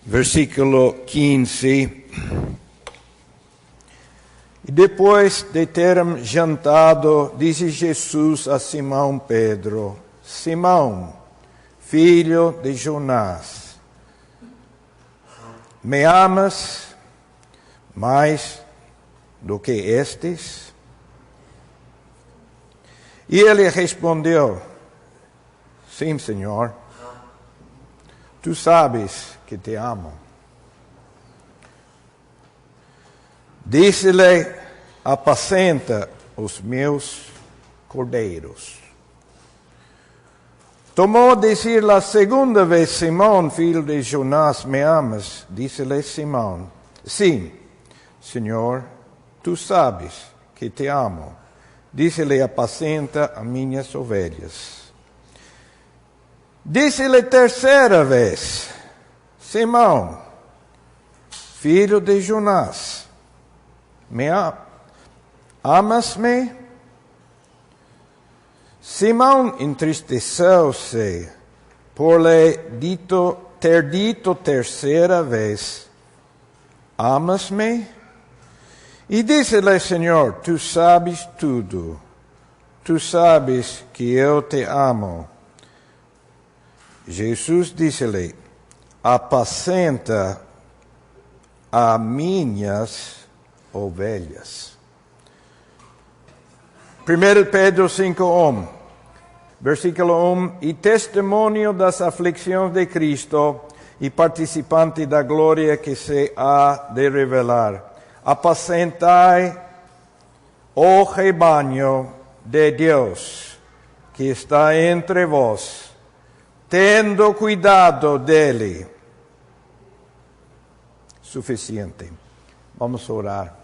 versículo 15. E depois de terem jantado, disse Jesus a Simão Pedro: Simão, filho de Jonás, me amas mais do que estes? E ele respondeu, sim, Senhor, tu sabes que te amo. Disse-lhe, apacenta os meus cordeiros. Tomou a dizer a segunda vez, Simão, filho de Jonás, me amas? Disse-lhe Simão, sim, Senhor, tu sabes que te amo. Disse-lhe, apacenta as minhas ovelhas. Disse-lhe terceira vez, Simão, filho de Jonás, amas-me? Simão entristeceu-se por lhe ter dito terceira vez, amas-me? E disse-lhe, Senhor, tu sabes tudo, tu sabes que eu te amo. Jesus disse-lhe, apacenta as minhas ovelhas. 1 Pedro 5:1, versículo 1, e testemunho das aflições de Cristo e participante da glória que se há de revelar. Apacentai o rebanho de Deus que está entre vós, tendo cuidado dele. Suficiente. Vamos orar.